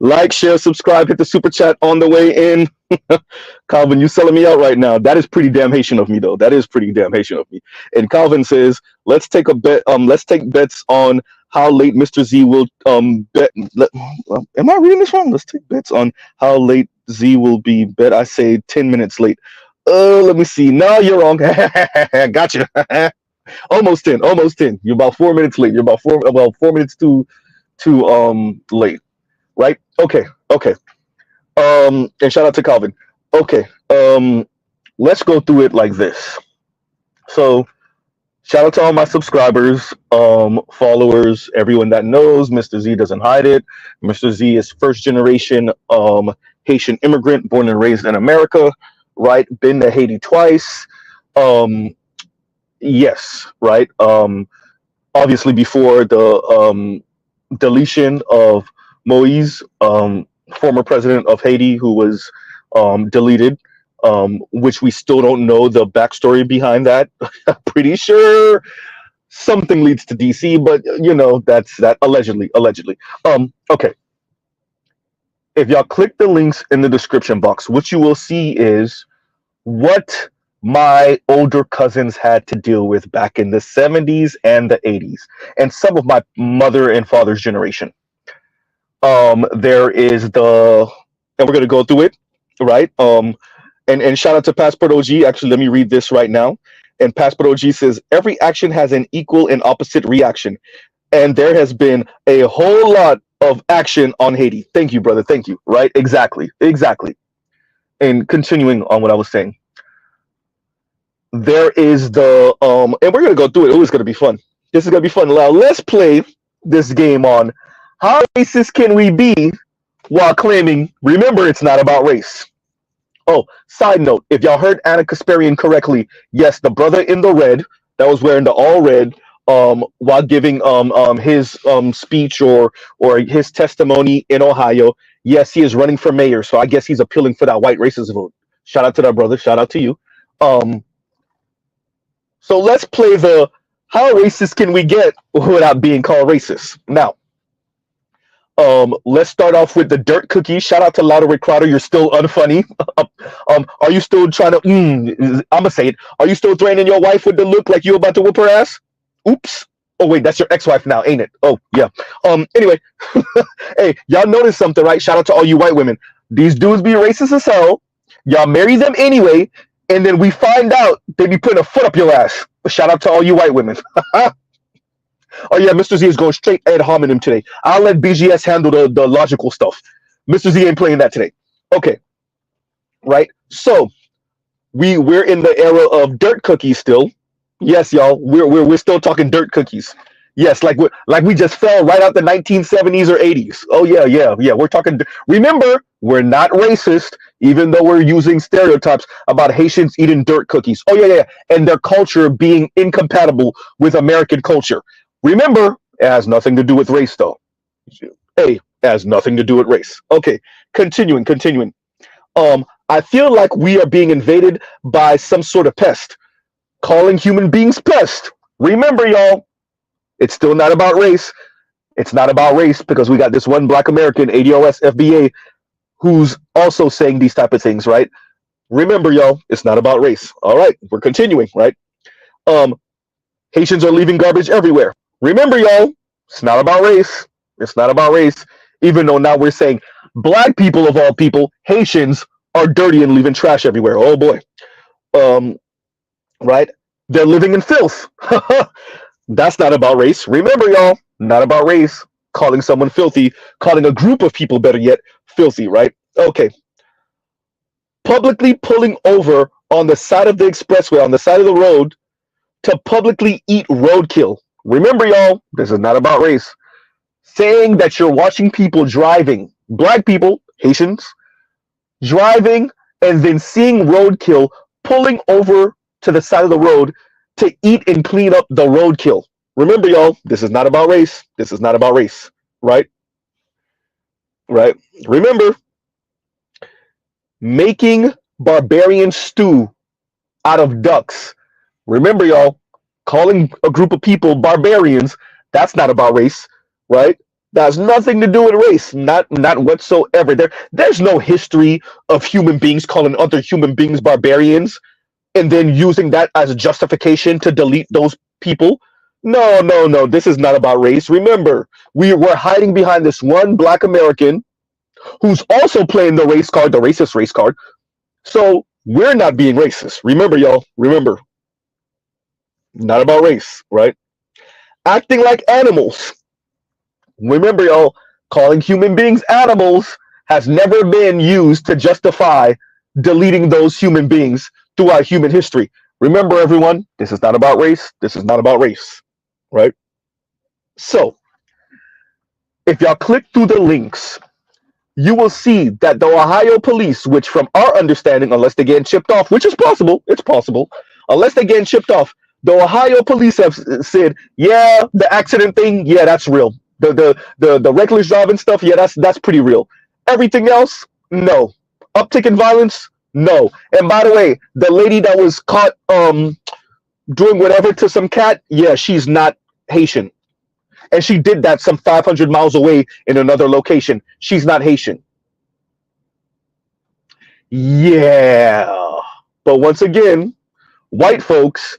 Like, share, subscribe, hit the super chat on the way in. Calvin, you selling me out right now. That is pretty damn Haitian of me, though. That is pretty damn Haitian of me. And Calvin says, let's take a bet. Let's take bets on how late Mr. Z will bet. Am I reading this wrong? Let's take bets on how late Z will be. Bet I say 10 minutes late. Let me see. No, you're wrong. Gotcha. Almost 10. Almost 10. You're about 4 minutes late. You're about 4 minutes too late. Right? Okay. Okay. And shout out to Calvin. Okay. Let's go through it like this. So shout out to all my subscribers, followers, everyone that knows Mr. Z doesn't hide it. Mr. Z is first generation Haitian immigrant, born and raised in America, right? Been to Haiti twice. Yes, right. Obviously before the deletion of Moise, former president of Haiti, who was deleted, which we still don't know the backstory behind that. Pretty sure something leads to DC, but that's that allegedly. Okay. If y'all click the links in the description box, what you will see is what my older cousins had to deal with back in the 70s and the 80s, and some of my mother and father's generation. There is and we're gonna go through it, right? And shout out to Passport OG. Actually, let me read this right now. And Passport OG says every action has an equal and opposite reaction, and there has been a whole lot of action on Haiti. Thank you, brother. Thank you. Right? Exactly. And continuing on what I was saying, there is and we're gonna go through it. Oh, it's gonna be fun. This is gonna be fun. Now let's play this game on how racist can we be while claiming, remember, it's not about race. Oh, side note, if y'all heard Anna Kasparian correctly, yes, the brother in the red that was wearing the all red while giving his speech or his testimony in Ohio, yes, he is running for mayor, so I guess he's appealing for that white racist vote. Shout out to that brother. Shout out to you. So let's play the how racist can we get without being called racist. Now, let's start off with the dirt cookie. Shout out to Rhetoric Crowder. You're still unfunny. Are you still trying to? I'm gonna say it. Are you still threatening your wife with the look like you about to whoop her ass? Oops. Oh wait, that's your ex-wife now, ain't it? Oh yeah. Anyway, hey, y'all noticed something, right? Shout out to all you white women. These dudes be racist as hell. Y'all marry them anyway, and then we find out they be putting a foot up your ass. Shout out to all you white women. Oh yeah, Mr. Z is going straight ad hominem today. I'll let BGS handle the logical stuff. Mr. Z ain't playing that today. Okay, right? So we're in the era of dirt cookies still. Yes, y'all. We're still talking dirt cookies. Yes, like we just fell right out the 1970s or 80s. Oh yeah. We're talking. Remember, we're not racist, even though we're using stereotypes about Haitians eating dirt cookies. Oh yeah, and their culture being incompatible with American culture. Remember, it has nothing to do with race, though. It has nothing to do with race. Okay, continuing. I feel like we are being invaded by some sort of pest, calling human beings pest. Remember, y'all, it's still not about race. It's not about race because we got this one Black American, ADOS, FBA, who's also saying these type of things, right? Remember, y'all, it's not about race. All right, we're continuing, right? Haitians are leaving garbage everywhere. Remember, y'all, it's not about race. It's not about race. Even though now we're saying Black people of all people, Haitians, are dirty and leaving trash everywhere. Oh boy. Right? They're living in filth. That's not about race. Remember, y'all, not about race. Calling someone filthy, calling a group of people, better yet, filthy, right? Okay. Publicly pulling over on the side of the expressway, on the side of the road, to publicly eat roadkill. Remember, y'all, this is not about race. Saying that you're watching people driving, Black people, Haitians, driving and then seeing roadkill, pulling over to the side of the road to eat and clean up the roadkill. Remember, y'all, this is not about race. This is not about race, right? Right? Remember, making barbarian stew out of ducks. Remember, y'all, calling a group of people barbarians, that's not about race, right? That has nothing to do with race, not whatsoever. There's no history of human beings calling other human beings barbarians and then using that as a justification to delete those people. No, no, no. This is not about race. Remember, we were hiding behind this one black American who's also playing the race card, the racist race card. So we're not being racist. Remember, y'all. Remember, not about race, right? Acting like animals. Remember, y'all, calling human beings animals has never been used to justify deleting those human beings throughout human history. Remember, everyone, this is not about race. This is not about race, right? So, if y'all click through the links, you will see that the Ohio police, which from our understanding, unless they're getting chipped off, which is possible, it's possible, unless they're getting chipped off, the Ohio police have said, yeah, the accident thing, yeah, that's real. The reckless driving stuff, yeah, that's pretty real. Everything else, no. Uptick in violence, no. And by the way, the lady that was caught doing whatever to some cat, yeah, she's not Haitian. And she did that some 500 miles away in another location. She's not Haitian. Yeah. But once again, white folks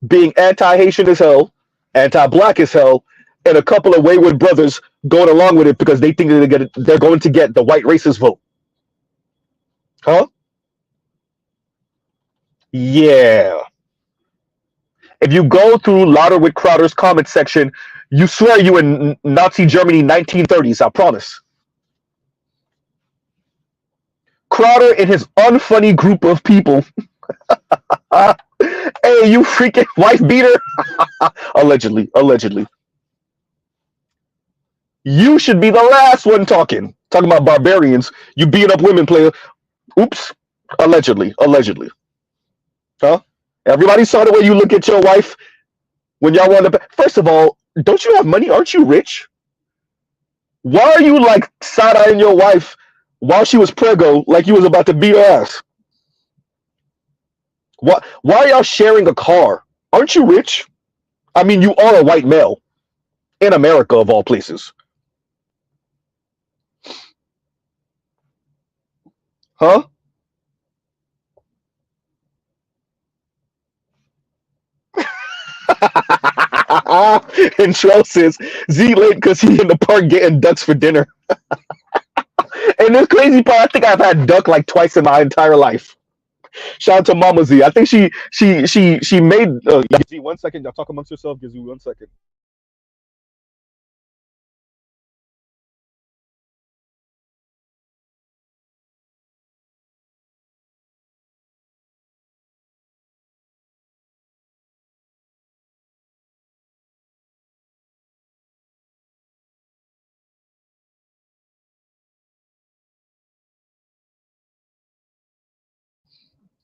being anti-Haitian as hell, anti-black as hell, and a couple of wayward brothers going along with it because they think they're going to get the white racist vote. Huh? Yeah. If you go through Rhetoric Crowder's comment section, you swear you in Nazi Germany 1930s, I promise. Crowder and his unfunny group of people. Hey, you freaking wife beater. Allegedly. You should be the last one talking about barbarians. You beating up women, player. Oops. Allegedly. Huh? Everybody saw the way you look at your wife when y'all want to. First of all, don't you have money? Aren't you rich? Why are you like side-eyeing your wife while she was prego like you was about to beat her ass? Why are y'all sharing a car? Aren't you rich? I mean, you are a white male in America, of all places. Huh? And Trell says Z late because he in the park getting ducks for dinner. And this crazy part, I think I've had duck like twice in my entire life. Shout out to Mama Z. I think she made. Z, 1 second. Y'all talk amongst yourself. Gives you 1 second.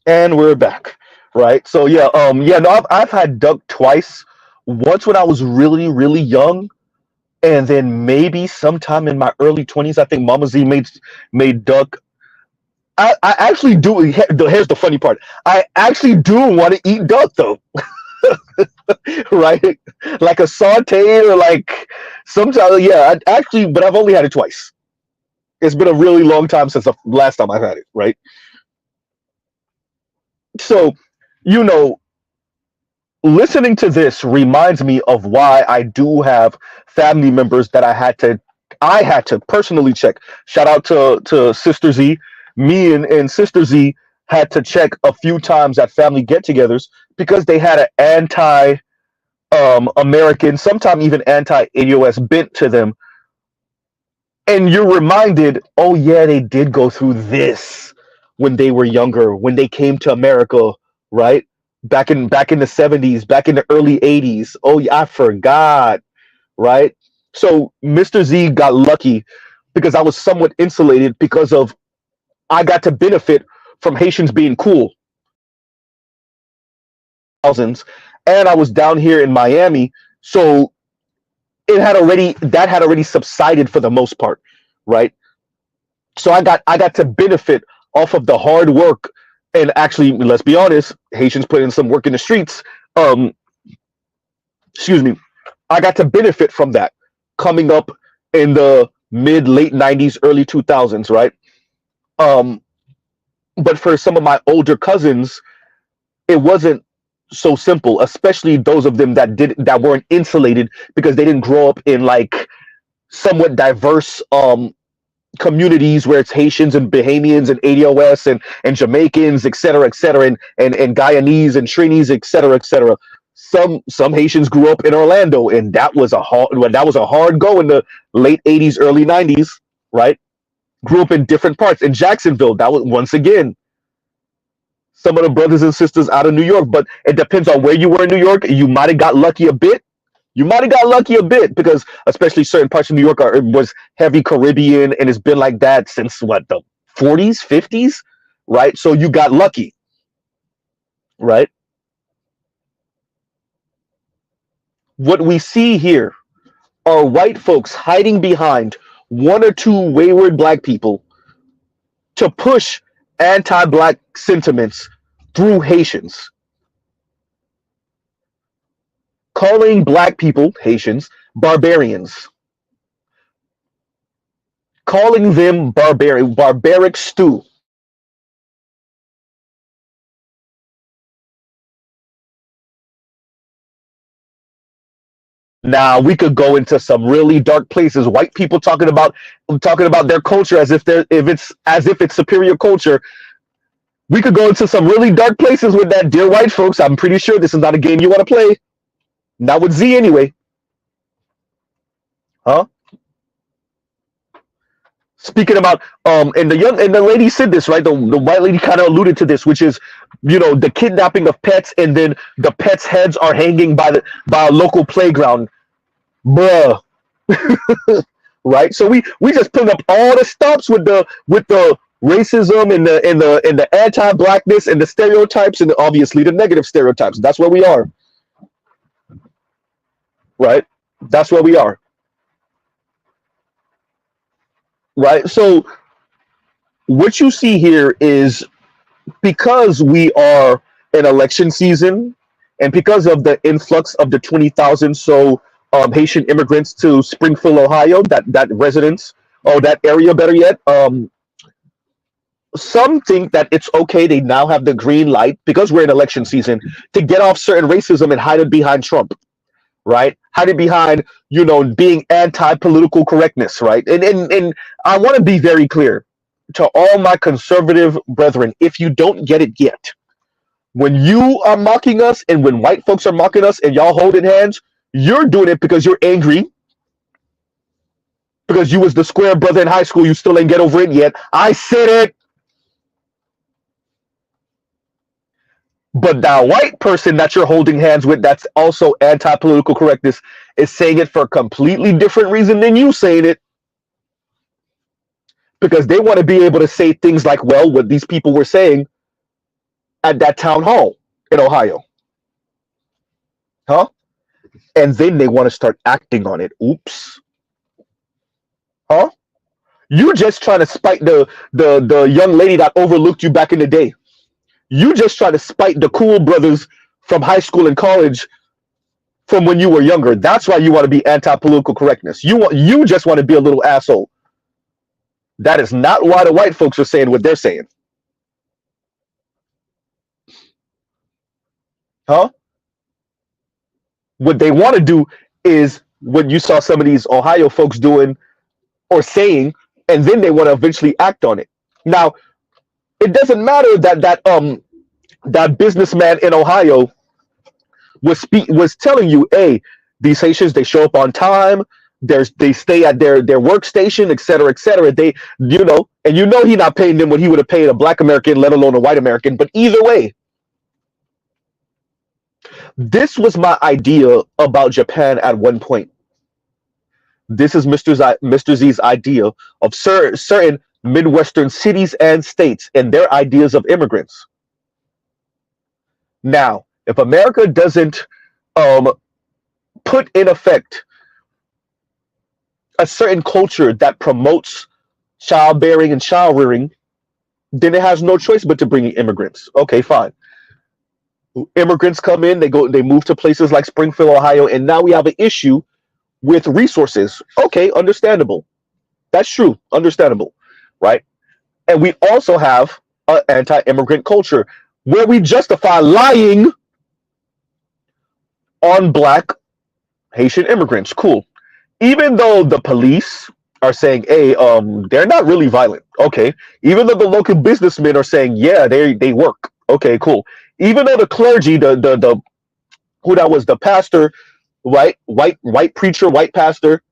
And we're back, right? So yeah, no, I've had duck twice. Once when I was really young, and then maybe sometime in my early 20s. I think Mama Z made duck. I actually do. Here's the funny part. I actually do want to eat duck though, right? Like a saute or like sometimes. Yeah, I actually, but I've only had it twice. It's been a really long time since the last time I've had it, right? So, you know, listening to this reminds me of why I do have family members that I had to personally check. Shout out to Sister Z. Me and Sister Z had to check a few times at family get-togethers because they had an anti American, sometimes even anti AUS bent to them. And you're reminded, oh yeah, they did go through this when they were younger, when they came to America, right? Back in the 70s, back in the early 80s. Oh yeah, I forgot, right? So Mr. Z got lucky because I was somewhat insulated because of I got to benefit from Haitians being cool. Thousands, and I was down here in Miami, so that had already subsided for the most part, right? So I got to benefit off of the hard work, and actually, let's be honest, Haitians put in some work in the streets. Excuse me, I got to benefit from that coming up in the mid late 90s, early 2000s, right? Um, but for some of my older cousins, it wasn't so simple, especially those of them that weren't insulated because they didn't grow up in like somewhat diverse communities where it's Haitians and Bahamians and ADOS and Jamaicans, et cetera, and Guyanese and Trinis, et cetera, et cetera. Some Haitians grew up in Orlando, and that was a hard go in the late 80s, early 90s, right? Grew up in different parts. In Jacksonville, that was once again some of the brothers and sisters out of New York, but it depends on where you were in New York. You might have got lucky a bit. You might have got lucky a bit because especially certain parts of New York was heavy Caribbean, and it's been like that since what, the 40s, 50s, right? So you got lucky, right? What we see here are white folks hiding behind one or two wayward black people to push anti-black sentiments through Haitians, calling black people, Haitians, barbarians, calling them barbaric stew. Now we could go into some really dark places. White people talking about their culture as if it's superior culture. We could go into some really dark places with that, dear white folks. I'm pretty sure this is not a game you want to play. Not with Z anyway. Huh? Speaking about and the lady said this, right? The white lady kind of alluded to this, which is, the kidnapping of pets, and then the pets' heads are hanging by a local playground. Bruh. Right? So we just put up all the stops with the racism and the anti-blackness and the stereotypes and obviously the negative stereotypes. That's where we are. Right? That's where we are. Right? So what you see here is, because we are in election season and because of the influx of the 20,000 so Haitian immigrants to Springfield, Ohio, that residence, or that area, better yet, some think that it's okay. They now have the green light because we're in election season to get off certain racism and hide it behind Trump, right? Hide it behind, being anti-political correctness, right? And I want to be very clear to all my conservative brethren, if you don't get it yet, when you are mocking us and when white folks are mocking us and y'all holding hands, you're doing it because you're angry, because you was the square brother in high school. You still ain't get over it yet. I said it. But that white person that you're holding hands with, that's also anti-political correctness, is saying it for a completely different reason than you saying it. Because they want to be able to say things like, well, what these people were saying at that town hall in Ohio. Huh? And then they want to start acting on it. Oops. Huh? You just trying to spite the young lady that overlooked you back in the day. You just try to spite the cool brothers from high school and college from when you were younger. That's why you want to be anti-political correctness. You just want to be a little asshole. That is not why the white folks are saying what they're saying. Huh? What they want to do is what you saw some of these Ohio folks doing or saying, and then they want to eventually act on it. Now, it doesn't matter that businessman in Ohio was telling you, hey, these Haitians, they show up on time, they stay at their workstation, et cetera, et cetera. They, and he not paying them what he would have paid a black American, let alone a white American. But either way, this was my idea about Japan at one point. This is Mr. Z's idea of certain Midwestern cities and states and their ideas of immigrants. Now, if America doesn't put in effect a certain culture that promotes childbearing and child rearing, then it has no choice but to bring in immigrants. Okay, fine. Immigrants come in, they move to places like Springfield, Ohio, and now we have an issue with resources. Okay, understandable. That's true, understandable, right? And we also have an anti-immigrant culture where we justify lying on black Haitian immigrants. Cool. Even though the police are saying, hey, they're not really violent. Okay. Even though the local businessmen are saying, yeah, they work. Okay, cool. Even though the clergy, the who that was, the pastor, right, white preacher, white pastor,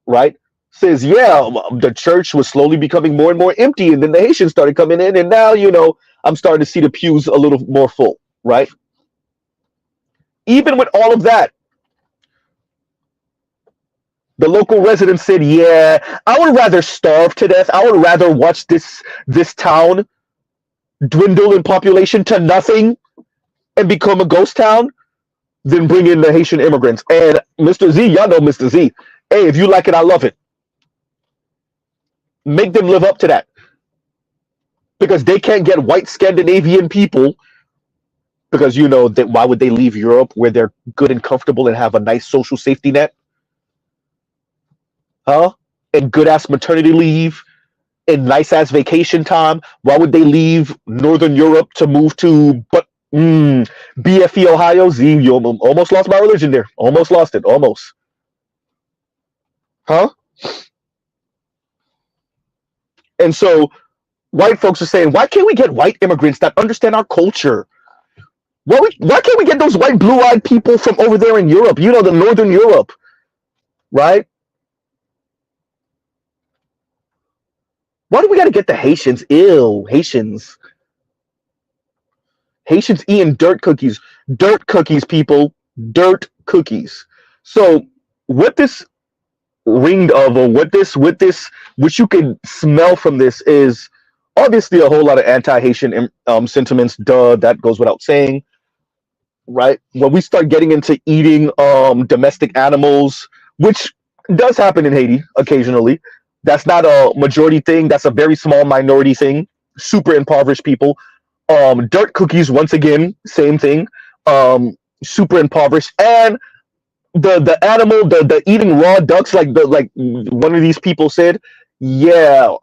right, says, yeah, the church was slowly becoming more and more empty, and then the Haitians started coming in, and now, I'm starting to see the pews a little more full, right? Even with all of that, the local residents said, yeah, I would rather starve to death. I would rather watch this town dwindle in population to nothing and become a ghost town than bring in the Haitian immigrants. And Mr. Z, y'all know Mr. Z. Hey, if you like it, I love it. Make them live up to that. Because they can't get white Scandinavian people, because that why would they leave Europe where they're good and comfortable and have a nice social safety net? Huh? And good ass maternity leave and nice ass vacation time. Why would they leave Northern Europe to move to BFE, Ohio? Z, you almost lost my religion there. Almost lost it. Almost. Huh? And so white folks are saying, why can't we get white immigrants that understand our culture? Why can't we get those white blue-eyed people from over there in Europe? The Northern Europe, right? Why do we got to get the Haitians? Ew, Haitians. Haitians eating dirt cookies. Dirt cookies, people. Dirt cookies. So what this ringed of, or what you can smell from this, is obviously a whole lot of anti-Haitian sentiments. Duh, that goes without saying, right? When we start getting into eating domestic animals, which does happen in Haiti occasionally, that's not a majority thing. That's a very small minority thing. Super impoverished people. Dirt cookies, once again, same thing. Super impoverished. And the animal, the eating raw ducks, like one of these people said, yeah,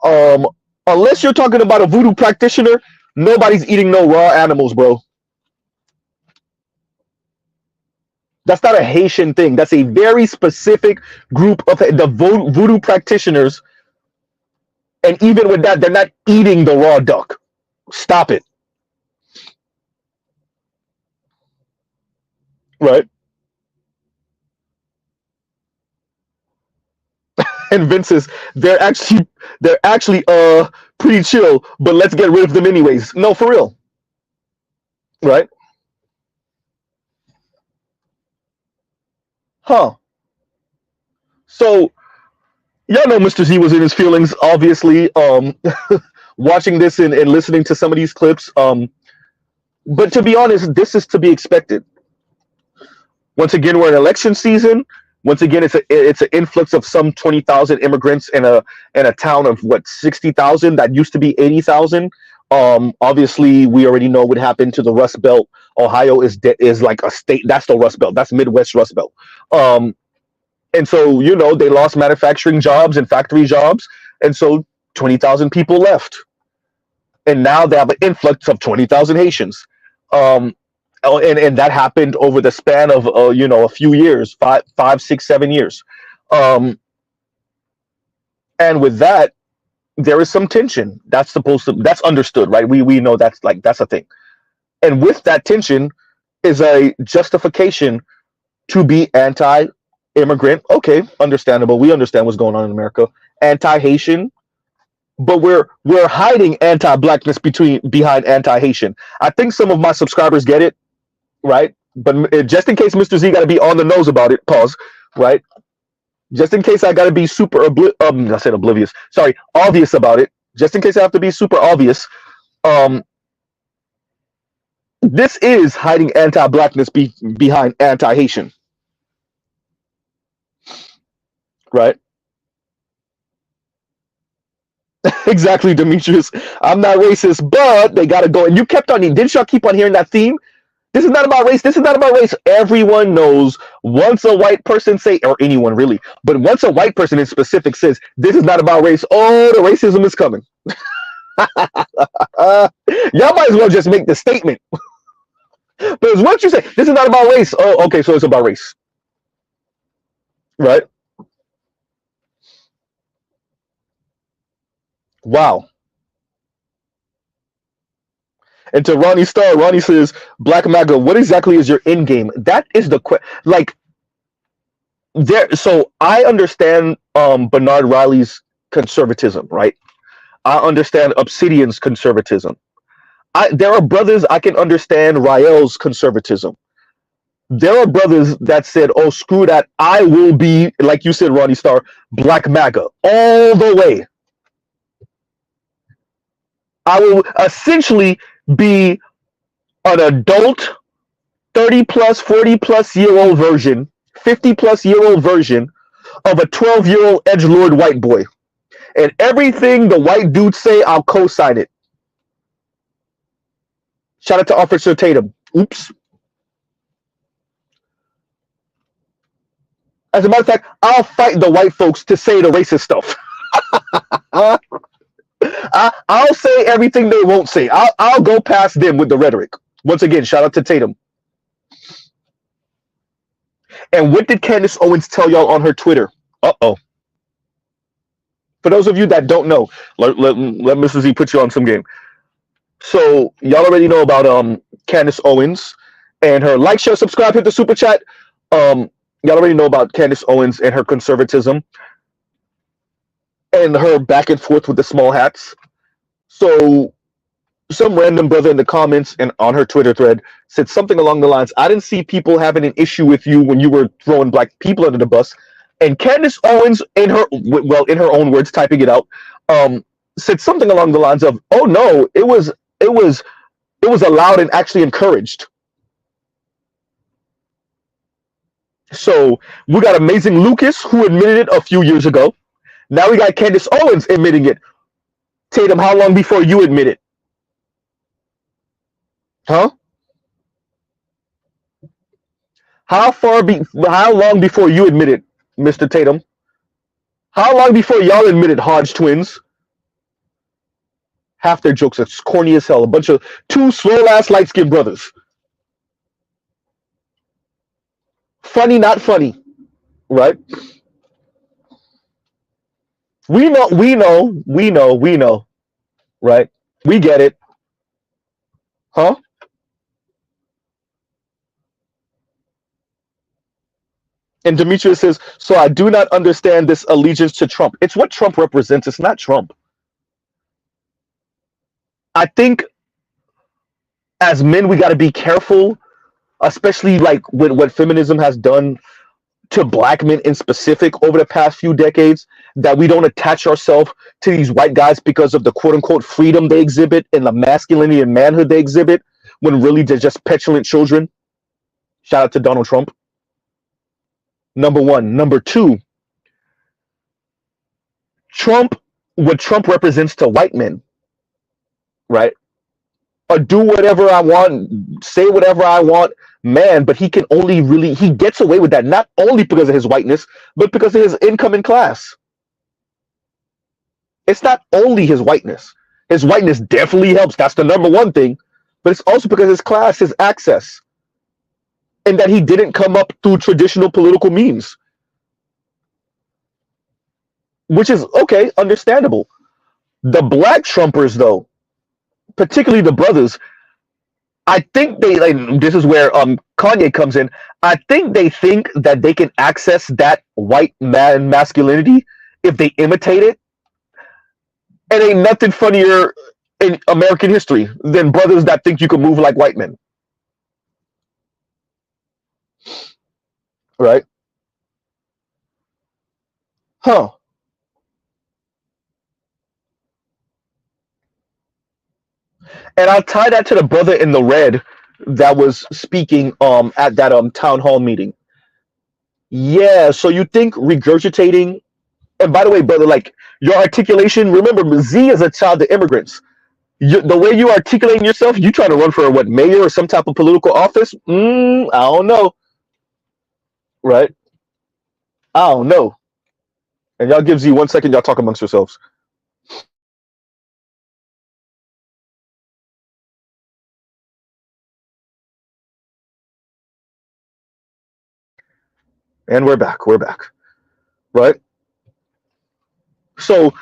unless you're talking about a voodoo practitioner, nobody's eating no raw animals, bro. That's not a Haitian thing. That's a very specific group of the voodoo practitioners. And even with that, they're not eating the raw duck. Stop it. Right? And Vince says, they're actually pretty chill, but let's get rid of them anyways. No, for real. Right? Huh. So y'all know Mr. Z was in his feelings, obviously, watching this and listening to some of these clips. But to be honest, this is to be expected. Once again, we're in election season. Once again, it's an influx of some 20,000 immigrants in a town of what, 60,000 that used to be 80,000. Obviously, we already know what happened to the Rust Belt. Ohio is like a state. That's the Rust Belt. That's Midwest Rust Belt. And so they lost manufacturing jobs and factory jobs, and so 20,000 people left, and now they have an influx of 20,000 Haitians. And that happened over the span of a few years, 5, 6, 7 years. And with that, there is some tension. That's understood, right? We know that's a thing. And with that tension is a justification to be anti-immigrant. Okay, understandable. We understand what's going on in America. Anti-Haitian, but we're hiding anti-blackness behind anti-Haitian. I think some of my subscribers get it, right? But just in case Mr. Z got to be on the nose about it, pause, right? Just in case I got to be super I said oblivious. Sorry, obvious about it. Just in case I have to be super obvious. This is hiding anti-blackness behind anti-Haitian, right? Exactly, Demetrius. I'm not racist, but they gotta go. And you kept on. Didn't y'all keep on hearing that theme? This is not about race. This is not about race. Everyone knows once a white person say, or anyone really, but once a white person in specific says, this is not about race, oh, the racism is coming. Y'all might as well just make the statement. Because once you say, this is not about race, oh, okay, so it's about race. Right? Wow. And to Ronnie Starr, Ronnie says, Black MAGA, what exactly is your end game? That is the question. Like, there. So I understand Bernard Riley's conservatism, right? I understand Obsidian's conservatism. There are brothers I can understand Rael's conservatism. There are brothers that said, oh, screw that. I will be, like you said, Ronnie Starr, Black MAGA all the way. I will essentially be an adult 30 plus, 40 plus year old version, 50 plus year old version of a 12-year-old edgelord white boy. And everything the white dudes say, I'll co-sign it. Shout out to Officer Tatum. Oops. As a matter of fact, I'll fight the white folks to say the racist stuff. I'll say everything they won't say. I'll go past them with the rhetoric. Once again, shout out to Tatum. And what did Candace Owens tell y'all on her Twitter? Uh-oh. For those of you that don't know, let Mr. Z put you on some game. So y'all already know about Candace Owens and her like, share, subscribe, hit the super chat. Y'all already know about Candace Owens and her conservatism and her back and forth with the small hats. So some random brother in the comments and on her Twitter thread said something along the lines, I didn't see people having an issue with you when you were throwing black people under the bus. And Candace Owens, in her own words, typing it out, said something along the lines of, oh no, it was allowed and actually encouraged. So we got Amazing Lucas, who admitted it a few years ago. Now we got Candace Owens admitting it. Tatum, how long before you admit it? Huh? How long before you admit it, Mr. Tatum? How long before y'all admitted Hodge twins? Half their jokes are corny as hell. A bunch of two slow-ass light-skinned brothers. Funny, not funny. Right? We know. Right? We get it. Huh? And Demetrius says, so I do not understand this allegiance to Trump. It's what Trump represents. It's not Trump. I think as men, we got to be careful, especially like with what feminism has done to black men in specific over the past few decades, that we don't attach ourselves to these white guys because of the quote unquote freedom they exhibit and the masculinity and manhood they exhibit, when really they're just petulant children. Shout out to Donald Trump. Number one. Number two, what Trump represents to white men, right? Or do whatever I want, say whatever I want, man, but he gets away with that, not only because of his whiteness, but because of his income and class. It's not only his whiteness. His whiteness definitely helps. That's the number one thing. But it's also because his class, his access, and that he didn't come up through traditional political means. Which is, okay, understandable. The black Trumpers, though, particularly the brothers, I think this is where Kanye comes in. I think they think that they can access that white man masculinity if they imitate it. And ain't nothing funnier in American history than brothers that think you can move like white men. Right? Huh. And I'll tie that to the brother in the red that was speaking at that town hall meeting. Yeah, so you think and by the way, brother, like your articulation, remember Z is a child of immigrants. The way you articulating yourself, you trying to run for what, mayor or some type of political office? I don't know, right? I don't know. And y'all gives you 1 second. Y'all talk amongst yourselves. And we're back. We're back. Right? So,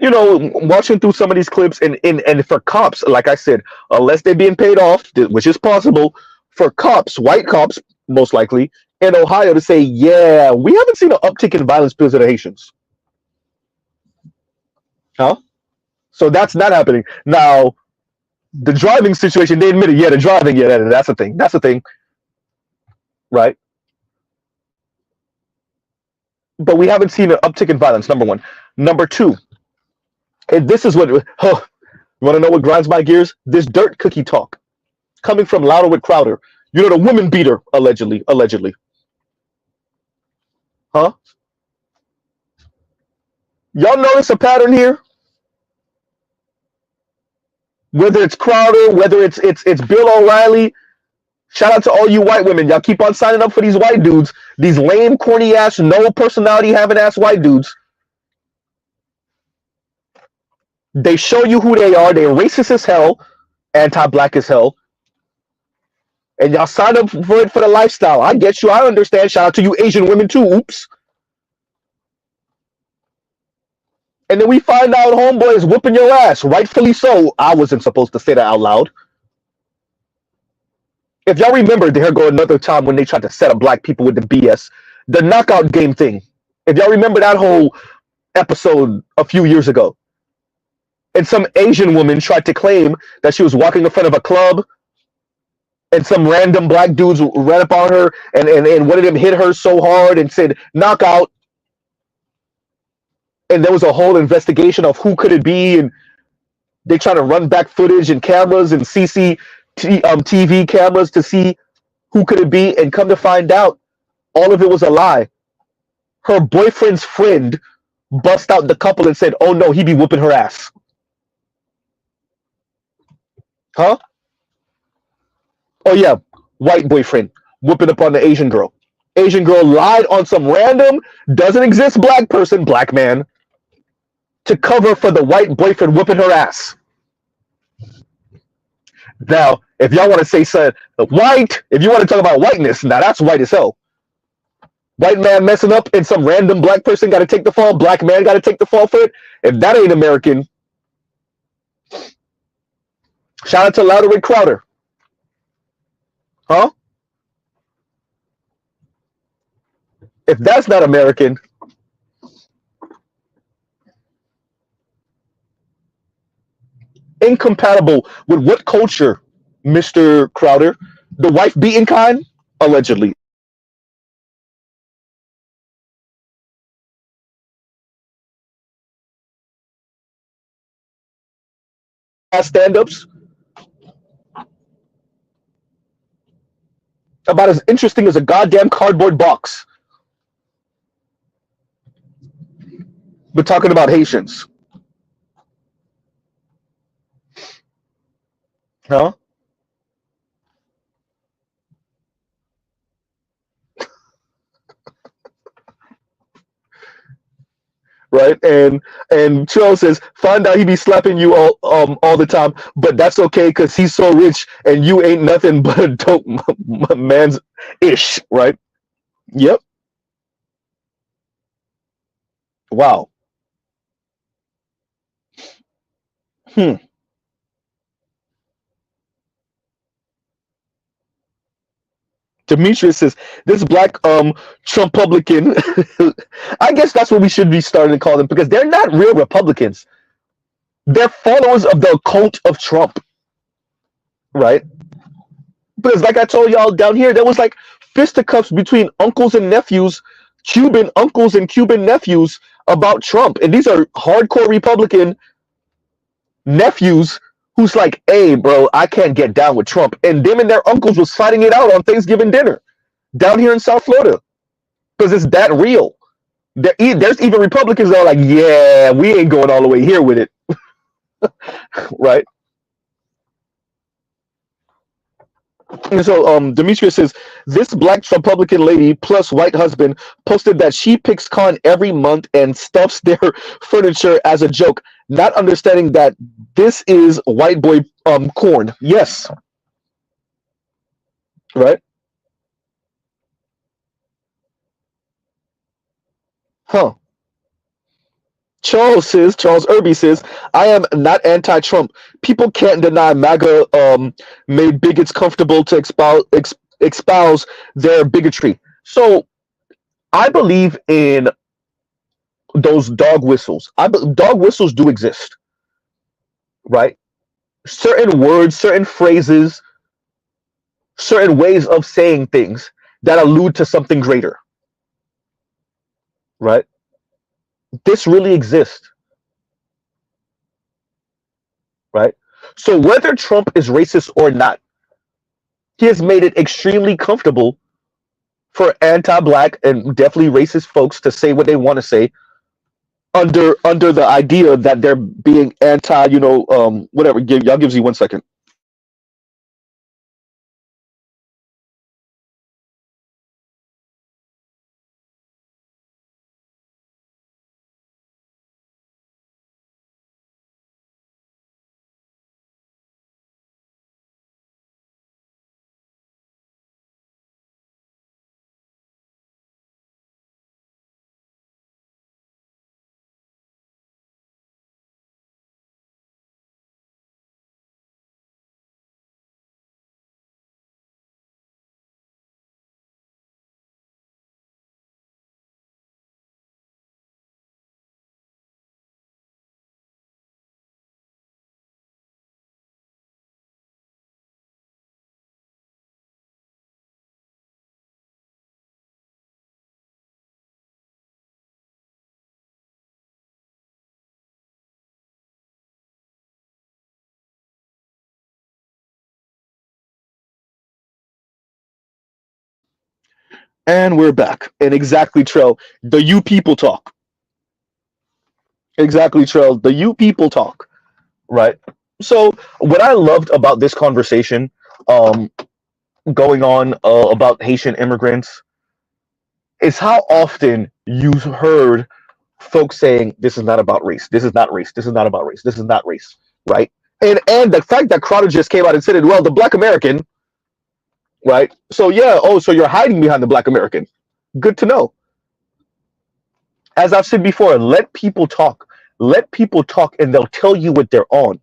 watching through some of these clips, and for cops, like I said, unless they're being paid off, which is possible, for cops, white cops, most likely, in Ohio to say, yeah, we haven't seen an uptick in violence because of the Haitians. Huh? So that's not happening. Now, the driving situation, they admitted, yeah, the driving, yeah, that's the thing. That's the thing. Right? But we haven't seen an uptick in violence, number one. Number two, and this is what, you want to know what grinds my gears? This dirt cookie talk coming from Louder with Crowder. The woman beater, allegedly. Huh? Y'all notice a pattern here? Whether it's Crowder, whether it's Bill O'Reilly, shout out to all you white women. Y'all keep on signing up for these white dudes, these lame, corny ass, no personality having ass white dudes. They show you who they are. They're racist as hell, anti-black as hell. And y'all sign up for it for the lifestyle. I get you. I understand. Shout out to you Asian women too. Oops. And then we find out homeboy is whooping your ass. Rightfully so. I wasn't supposed to say that out loud. If y'all remember, there go another time when they tried to set up black people with the BS. The knockout game thing. If y'all remember that whole episode a few years ago. And some Asian woman tried to claim that she was walking in front of a club and some random black dudes ran up on her and one of them hit her so hard and said, knockout. And there was a whole investigation of who could it be, and they try to run back footage and cameras and TV cameras to see who could it be, and come to find out, all of it was a lie. Her boyfriend's friend bust out the couple and said, oh no, he be whooping her ass. Huh? Oh yeah, white boyfriend whooping up on the Asian girl. Asian girl lied on some random, doesn't exist black person, black man, to cover for the white boyfriend whooping her ass. Now, if y'all want to say something white, if you want to talk about whiteness, now that's white as hell. White man messing up and some random black person got to take the fall, black man got to take the fall for it. If that ain't American, shout out to Louder with Crowder. Huh? If that's not American, incompatible with what culture, Mr. Crowder? The wife beating kind? Allegedly. Stand-ups about as interesting as a goddamn cardboard box. We're talking about Haitians. Huh? Right? And Charles says, find out he be slapping you all the time, but that's okay because he's so rich and you ain't nothing but a dope man's ish, right? Yep. Wow. Hmm. Demetrius says, this black Trump Republican, I guess that's what we should be starting to call them, because they're not real Republicans. They're followers of the cult of Trump. Right? Because like I told y'all down here, there was like fisticuffs between uncles and nephews, Cuban uncles and Cuban nephews about Trump. And these are hardcore Republican nephews who's like, hey, bro, I can't get down with Trump. And them and their uncles was fighting it out on Thanksgiving dinner down here in South Florida because it's that real. There's even Republicans that are like, yeah, we ain't going all the way here with it. right? And so Demetrius says this black Republican lady plus white husband posted that she picks cotton every month and stuffs their furniture as a joke, not understanding that this is white boy corn. Yes, right? Huh. Charles Irby says, I am not anti-Trump. People can't deny MAGA made bigots comfortable to espouse their bigotry. So I believe in those dog whistles. Dog whistles do exist, right? Certain words, certain phrases, certain ways of saying things that allude to something greater, right? This really exists, right? So whether Trump is racist or not, he has made it extremely comfortable for anti-black and definitely racist folks to say what they want to say under the idea that they're being anti, whatever. Y'all gives you 1 second. And we're back. And exactly, Trell, the you people talk. Exactly, Trell, the you people talk. Right. So what I loved about this conversation, um, going on about Haitian immigrants, is how often you heard folks saying, "This is not about race. This is not race. This is not about race. This is not race." Right. And the fact that Crowder just came out and said it, well, the Black American, right? So yeah, oh, so you're hiding behind the Black American. Good to know. As I've said before, let people talk. Let people talk, and they'll tell you what they're on.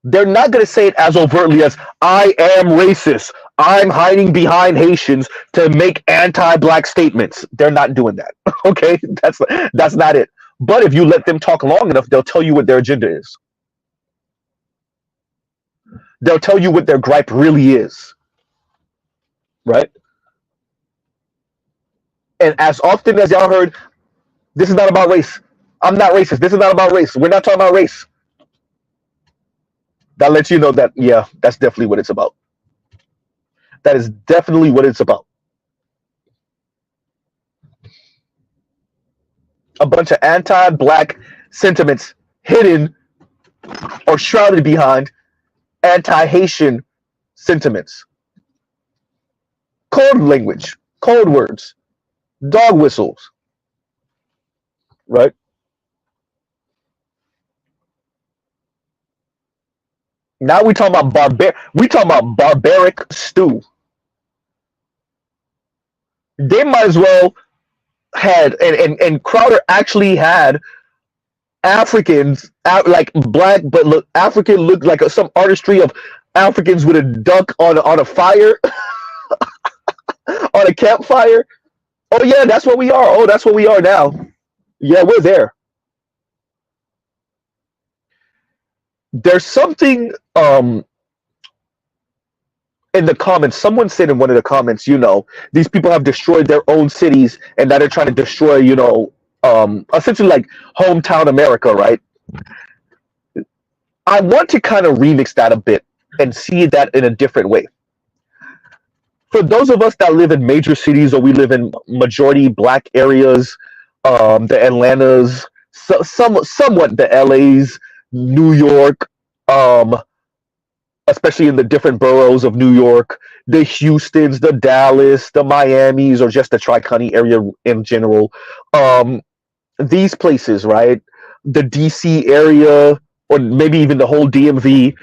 They're not going to say it as overtly as I am racist. I'm hiding behind Haitians to make anti-black statements. They're not doing that. Okay, that's not it. But if you let them talk long enough, they'll tell you what their agenda is. They'll tell you what their gripe really is, right? And as often as y'all heard, this is not about race. I'm not racist. This is not about race. We're not talking about race. That lets you know that, yeah, that's definitely what it's about. That is definitely what it's about. A bunch of anti-black sentiments hidden or shrouded behind anti-Haitian sentiments. Code language, code words, dog whistles, right? Now we talking about barbaric stew. They might as well had and Crowder actually had Africans like black, but look African looked like some artistry of Africans with a duck on a fire on a campfire. Oh yeah, that's what we are. Oh, that's what we are now. Yeah, we're there. There's something in the comments. Someone said in one of the comments, these people have destroyed their own cities and now they're trying to destroy, essentially like hometown America, right? I want to kind of remix that a bit and see that in a different way. For those of us that live in major cities or we live in majority black areas, the Atlantas, somewhat the LAs, New York, um, especially in the different boroughs of New York, the Houstons, the Dallas, the Miamis, or just the Tri-County area in general. Um, these places, right? The DC area, or maybe even the whole DMV,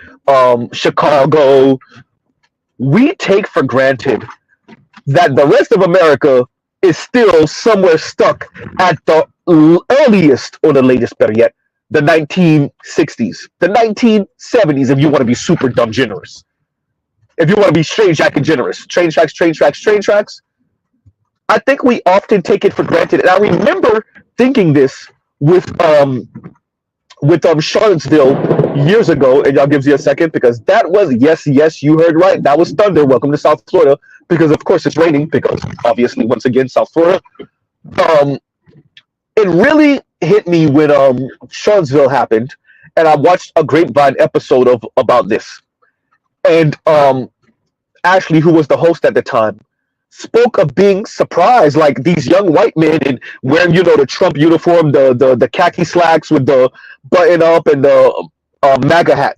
Chicago, we take for granted that the rest of America is still somewhere stuck at the earliest or the latest, better yet, the 1960s, the 1970s, if you want to be super dumb generous. If you want to be strange jacket generous, train tracks, train tracks, train tracks. I think we often take it for granted. And I remember thinking this with Charlottesville years ago, and y'all gives you a second because that was yes, you heard right. That was thunder. Welcome to South Florida, because of course it's raining. Because obviously, once again, South Florida. Um, it really hit me when Charlottesville happened, and I watched a Grapevine episode of about this, and Ashley, who was the host at the time, spoke of being surprised, like these young white men and wearing, the Trump uniform, the khaki slacks with the button up and the MAGA hat.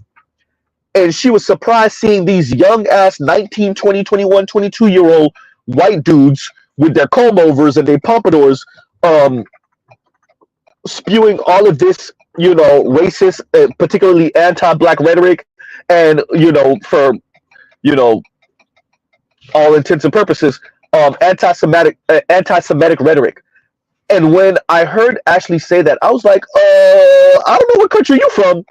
And she was surprised seeing these young ass 19, 20, 21, 22-year old white dudes with their comb overs and their pompadours um, spewing all of this, racist, particularly anti-black rhetoric, and, for, you know, all intents and purposes, anti-Semitic rhetoric. And when I heard Ashley say that, I was like, I don't know what country you're from,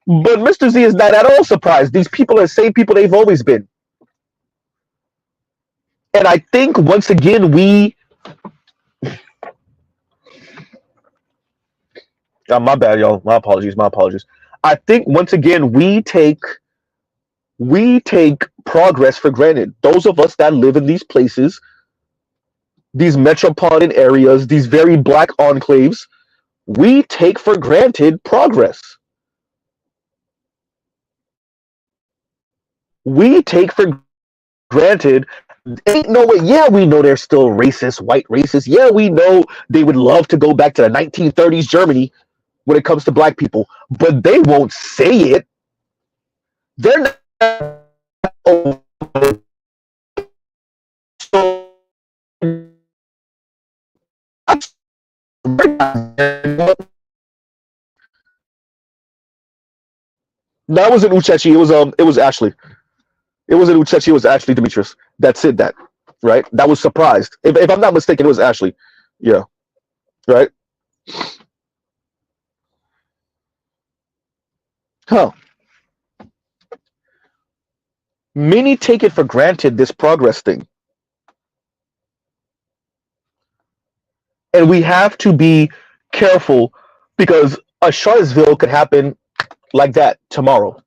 but Mr. Z is not at all surprised. These people are the same people they've always been. And I think once again my bad, y'all. My apologies. I think once again we take progress for granted. Those of us that live in these places, these metropolitan areas, these very black enclaves, we take for granted progress. We take for granted, ain't no way. Yeah, we know they're still racist, white racist. Yeah, we know they would love to go back to the 1930s Germany when it comes to black people, but they won't say it. They're not. Oh, so that wasn't Uchechi. It was Ashley. It wasn't Uchechi. It was Ashley Demetrius that said that. Right. That was surprised. If I'm not mistaken, it was Ashley. Yeah. Right. Huh. Many take it for granted, this progress thing, and we have to be careful because a Charlottesville could happen like that tomorrow.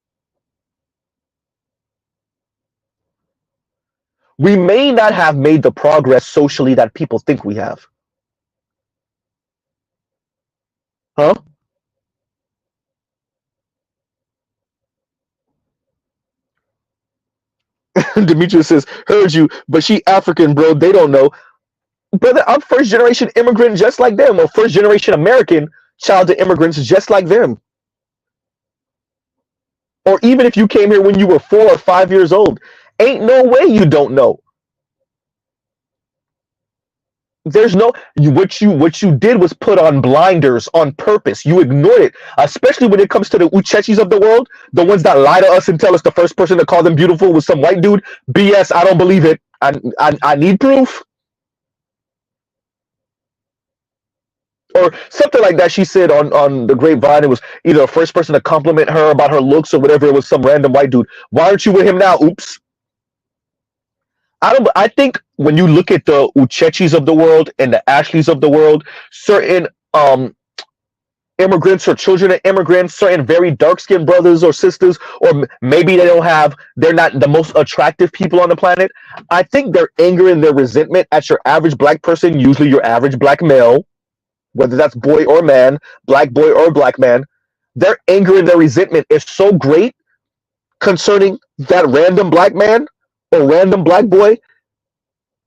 We may not have made the progress socially that people think we have. Huh? Demetrius says, heard you, but she African, bro. They don't know. Brother, I'm first generation immigrant just like them, or first generation American child to immigrants just like them. Or even if you came here when you were 4 or 5 years old, ain't no way you don't know. There's no what you did was put on blinders on purpose. You ignored it, especially when it comes to the Uchechis of the world, the ones that lie to us and tell us the first person to call them beautiful was some white dude. BS. I don't believe it. I need proof. Or something like that. She said on the Grapevine, it was either the first person to compliment her about her looks or whatever. It was some random white dude. Why aren't you with him now? Oops. I think when you look at the Uchechis of the world and the Ashleys of the world, certain immigrants or children of immigrants, certain very dark skinned brothers or sisters, or maybe they're not the most attractive people on the planet. I think their anger and their resentment at your average black person, usually your average black male, whether that's boy or man, black boy or black man, their anger and their resentment is so great concerning that random black man or random black boy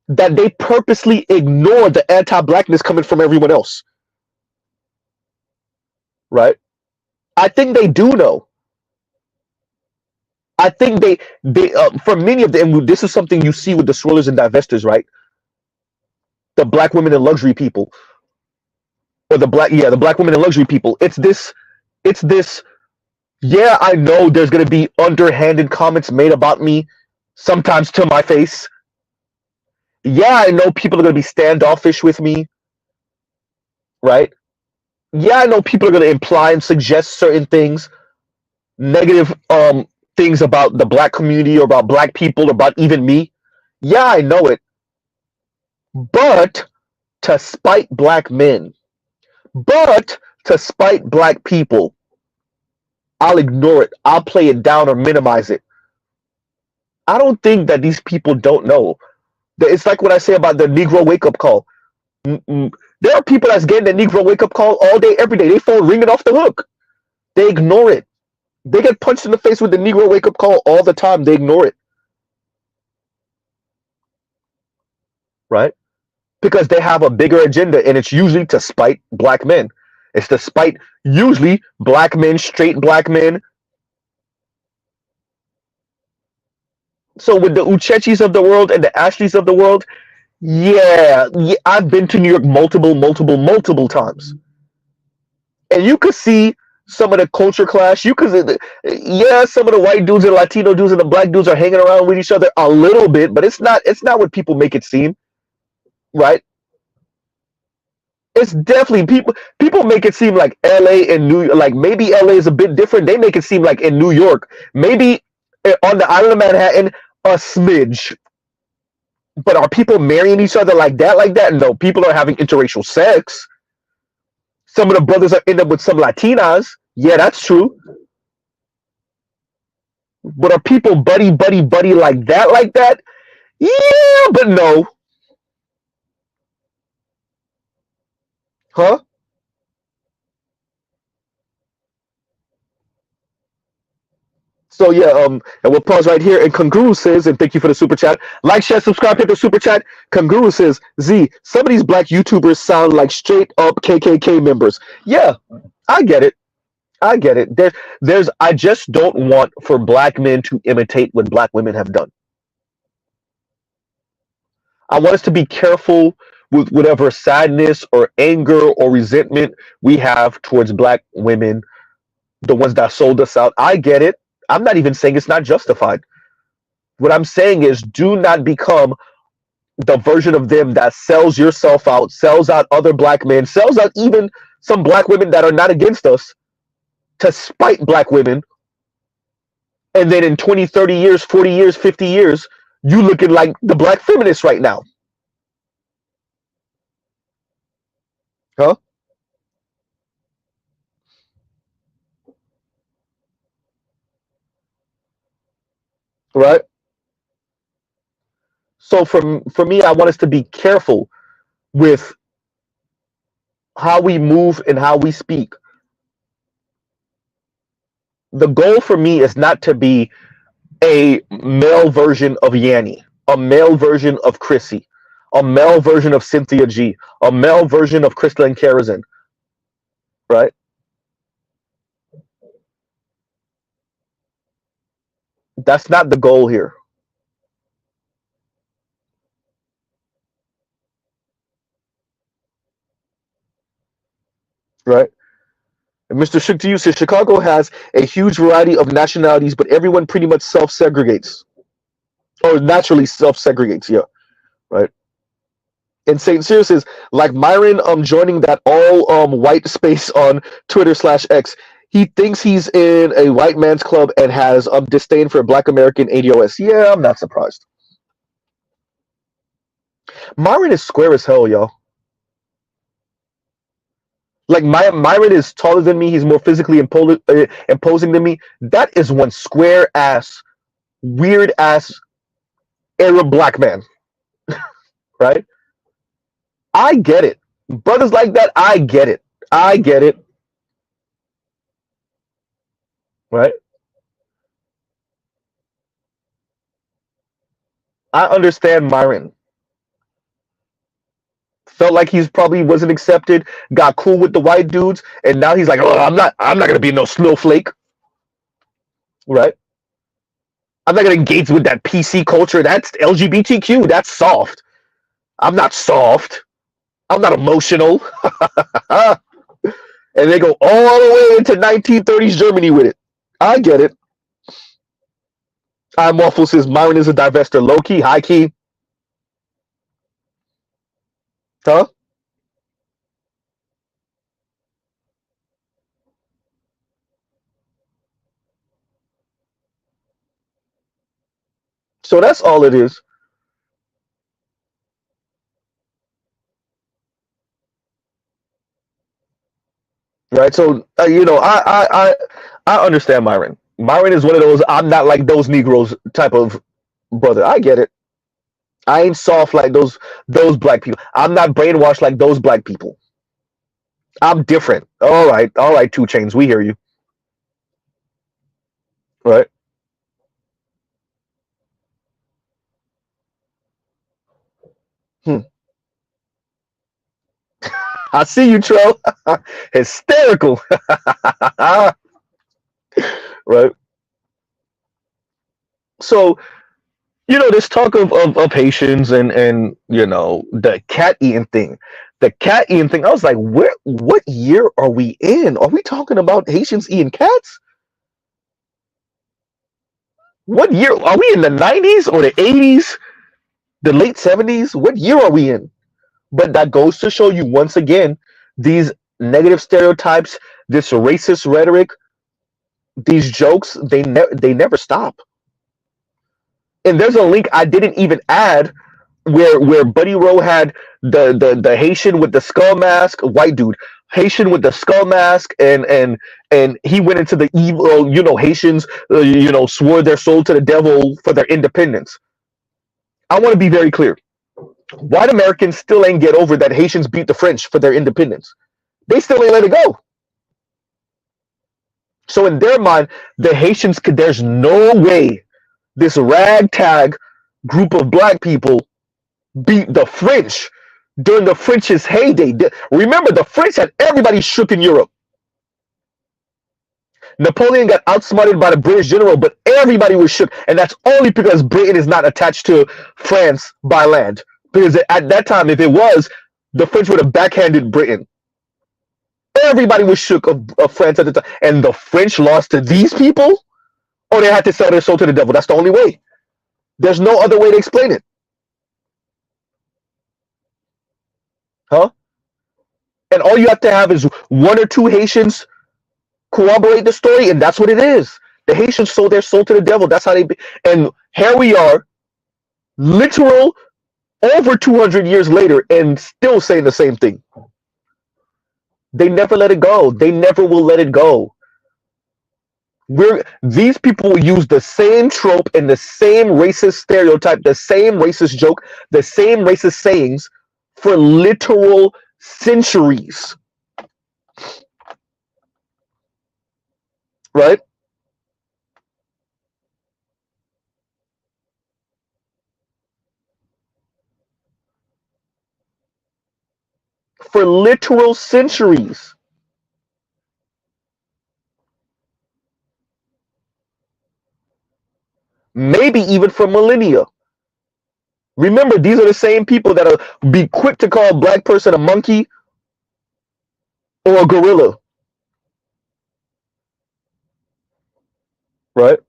that they purposely ignore the anti-blackness coming from everyone else. Right? I think they do know. I think they for many of them, and this is something you see with the swirlers and divestors, right? The black women and luxury people, or the black women and luxury people. It's this. Yeah, I know there's gonna be underhanded comments made about me, sometimes to my face. Yeah, I know people are gonna be standoffish with me, right? Yeah, I know people are gonna imply and suggest certain things, negative things about the black community or about black people or about even me. Yeah, I know it. But to spite black men, but to spite black people, I'll ignore it. I'll play it down or minimize it. I don't think that these people don't know. It's like what I say about the Negro wake up call. Mm-mm. There are people that's getting the Negro wake up call all day, every day. They phone ringing off the hook. They ignore it. They get punched in the face with the Negro wake up call all the time. They ignore it. Right? Because they have a bigger agenda, and it's usually to spite black men. It's to spite usually black men, straight black men. So with the Uchechis of the world and the Ashleys of the world, yeah, I've been to New York multiple times, and you could see some of the culture clash. You could, yeah, some of the white dudes and Latino dudes and the black dudes are hanging around with each other a little bit, but it's not what people make it seem, right? It's definitely people make it seem like LA and like maybe LA is a bit different. They make it seem like in New York, maybe on the island of Manhattan, a smidge. But are people marrying each other like that? Like that? No, people are having interracial sex. Some of the brothers are end up with some Latinas. Yeah, that's true. But are people buddy like that? Like that? Yeah, but no. Huh? So yeah, and we'll pause right here. And Kanguru says, and thank you for the super chat. Like, share, subscribe, hit the super chat. Kanguru says, Z, some of these black YouTubers sound like straight up KKK members. Yeah, I get it. I get it. I just don't want for black men to imitate what black women have done. I want us to be careful with whatever sadness or anger or resentment we have towards black women, the ones that sold us out. I get it. I'm not even saying it's not justified. What I'm saying is do not become the version of them that sells yourself out, sells out other black men, sells out even some black women that are not against us to spite black women. And then in 20, 30 years, 40 years, 50 years, you looking like the black feminists right now. Huh? Right? So for me, I want us to be careful with how we move and how we speak. The goal for me is not to be a male version of Yanni, a male version of Chrissy, a male version of Cynthia G, a male version of Crystalline Karazin, right? That's not the goal here, right? And Mr. Shook to you says Chicago has a huge variety of nationalities, but everyone pretty much self-segregates or naturally self-segregates. Yeah, right. And Saint Cyr says like Myron joining that all white space on Twitter/X. He thinks he's in a white man's club and has disdain for Black American ADOS. Yeah, I'm not surprised. Myron is square as hell, y'all. Like Myron is taller than me. He's more physically imposing than me. That is one square ass, weird ass Arab black man, right? I get it. Brothers like that, I get it. I get it, right? I understand Myron. Felt like he's probably wasn't accepted, got cool with the white dudes, and now he's like, oh, I'm not gonna be no snowflake, right? I'm not gonna engage with that PC culture. That's LGBTQ. That's soft. I'm not soft. I'm not emotional. And they go all the way into 1930s Germany with it. I get it. I'm Waffle says Myron is a divester. Low key, high key. Huh? So that's all it is. Right. So I understand Myron. Myron is one of those I'm not like those Negroes type of brother. I get it. I ain't soft like those black people. I'm not brainwashed like those black people. I'm different. All right, Two Chains, we hear you. Right. Hmm. I see you, Tro. Hysterical. Right. So, this talk of Haitians and the cat eating thing. The cat eating thing, I was like, what year are we in? Are we talking about Haitians eating cats? What year are we in, the 90s or the 80s, the late 70s? What year are we in? But that goes to show you once again these negative stereotypes, this racist rhetoric, these jokes, they never stop. And there's a link I didn't even add where Buddy Rowe had the Haitian with the skull mask, white dude, Haitian with the skull mask, and he went into the evil. Haitians, swore their soul to the devil for their independence. I want to be very clear. White Americans still ain't get over that Haitians beat the French for their independence. They still ain't let it go. So in their mind, the Haitians could. There's no way this ragtag group of black people beat the French during the French's heyday. Remember, the French had everybody shook in Europe. Napoleon got outsmarted by the British general, but everybody was shook, and that's only because Britain is not attached to France by land. Because at that time, if it was, the French would have backhanded Britain. Everybody was shook of France at the time, and the French lost to these people, or they had to sell their soul to the devil. That's the only way. There's no other way to explain it. Huh? And all you have to have is one or two Haitians corroborate the story, and that's what it is. The Haitians sold their soul to the devil. That's how they. And here we are, literal over 200 years later, and still saying the same thing. They never let it go. They never will let it go. These people will use the same trope and the same racist stereotype, the same racist joke, the same racist sayings for literal centuries. Right? For literal centuries. Maybe even for millennia. Remember, these are the same people that'll be quick to call a black person a monkey or a gorilla. Right?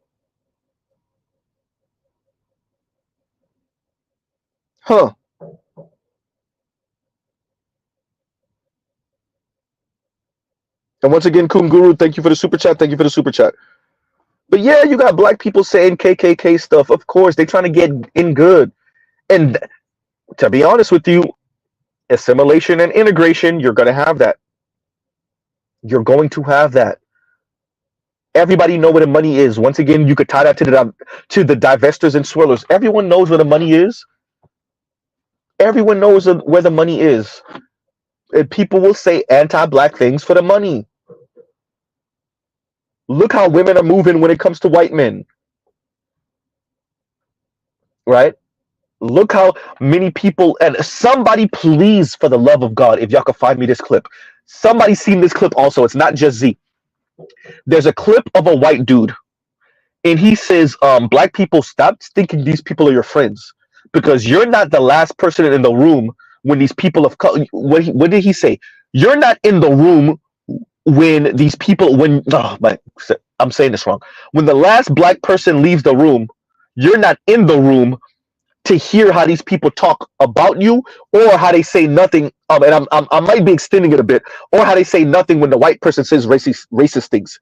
Huh. And once again, Kunguru, thank you for the super chat. Thank you for the super chat. But yeah, you got black people saying KKK stuff. Of course, they're trying to get in good. And to be honest with you, assimilation and integration, you're going to have that. You're going to have that. Everybody know where the money is. Once again, you could tie that to the divestors and swirlers. Everyone knows where the money is. Everyone knows where the money is. And people will say anti-black things for the money. Look how women are moving when it comes to white men. Right? Look how many people, and somebody, please, for the love of God, if y'all can find me this clip. Somebody's seen this clip also. It's not just Z. There's a clip of a white dude, and he says, black people, stop thinking these people are your friends, because you're not the last person in the room when these people of color, what did he say? You're not in the room when these people, when, oh my, I'm saying this wrong. When the last black person leaves the room, you're not in the room to hear how these people talk about you, or how they say nothing. And I might be extending it a bit, or how they say nothing when the white person says racist things.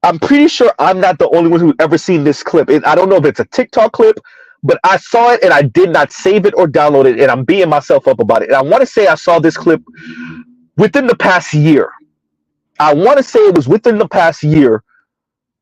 I'm pretty sure I'm not the only one who's ever seen this clip. I don't know if it's a TikTok clip, but I saw it and I did not save it or download it, and I'm beating myself up about it. And I want to say I saw this clip within the past year. I want to say it was within the past year,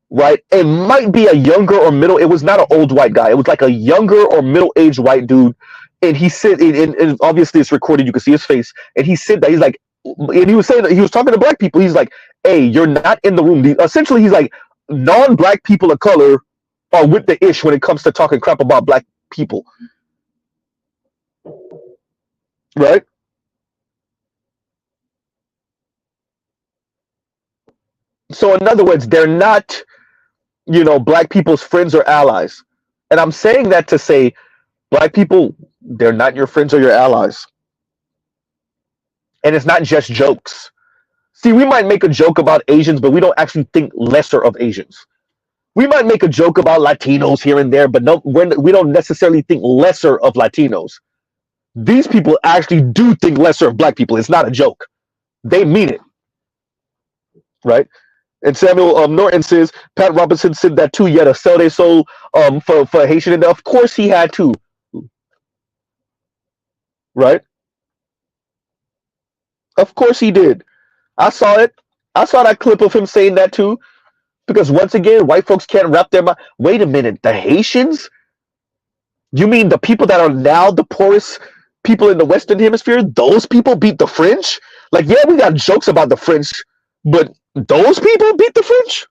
right? It might be a younger or middle. It was not an old white guy. It was like a younger or middle-aged white dude. And he said, and obviously it's recorded, you can see his face. And he said that, he's like, and he was saying that he was talking to black people. He's like, hey, you're not in the room. Essentially, he's like, non-black people of color are with the ish when it comes to talking crap about black people. Right? So in other words, they're not, black people's friends or allies. And I'm saying that to say, black people, they're not your friends or your allies. And it's not just jokes. See, we might make a joke about Asians, but we don't actually think lesser of Asians. We might make a joke about Latinos here and there, but no, we don't necessarily think lesser of Latinos. These people actually do think lesser of black people. It's not a joke. They mean it. Right? And Samuel Norton says, Pat Robinson said that too. Yet to sell their soul for Haitian. And of course he had to. Right? Of course he did. I saw it. I saw that clip of him saying that too. Because once again, white folks can't wrap their mind. Wait a minute, the Haitians? You mean the people that are now the poorest people in the Western Hemisphere? Those people beat the French? Like, yeah, we got jokes about the French, but those people beat the French?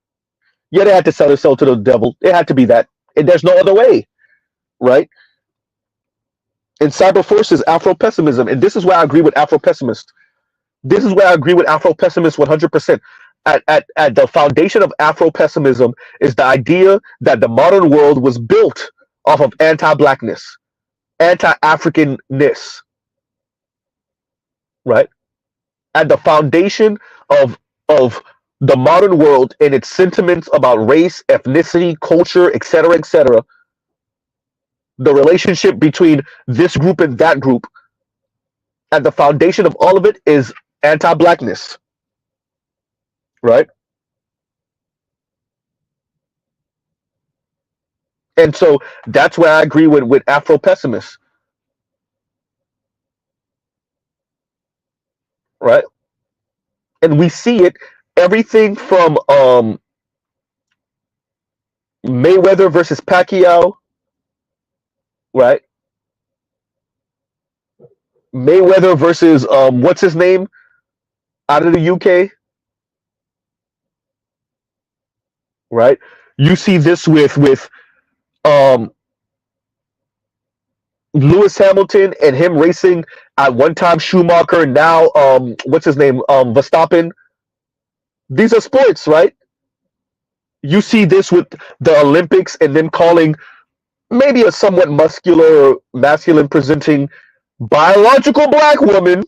Yeah, they had to sell their soul to the devil. It had to be that. And there's no other way, right? And cyber forces, Afropessimism. And this is where I agree with Afropessimists. This is where I agree with Afropessimists 100%. At the foundation of Afropessimism is the idea that the modern world was built off of anti-blackness, anti-Africanness, right? At the foundation of the modern world and its sentiments about race, ethnicity, culture, etc., the relationship between this group and that group, at the foundation of all of it is anti-blackness, right? And so that's where I agree with Afro-pessimists, right? And we see it, everything from Mayweather versus Pacquiao, right? Mayweather versus what's his name out of the UK, right? You see this with Lewis Hamilton and him racing at one time Schumacher, now what's his name, Verstappen. These are sports, right? You see this with the Olympics and then calling maybe a somewhat muscular or masculine presenting biological black woman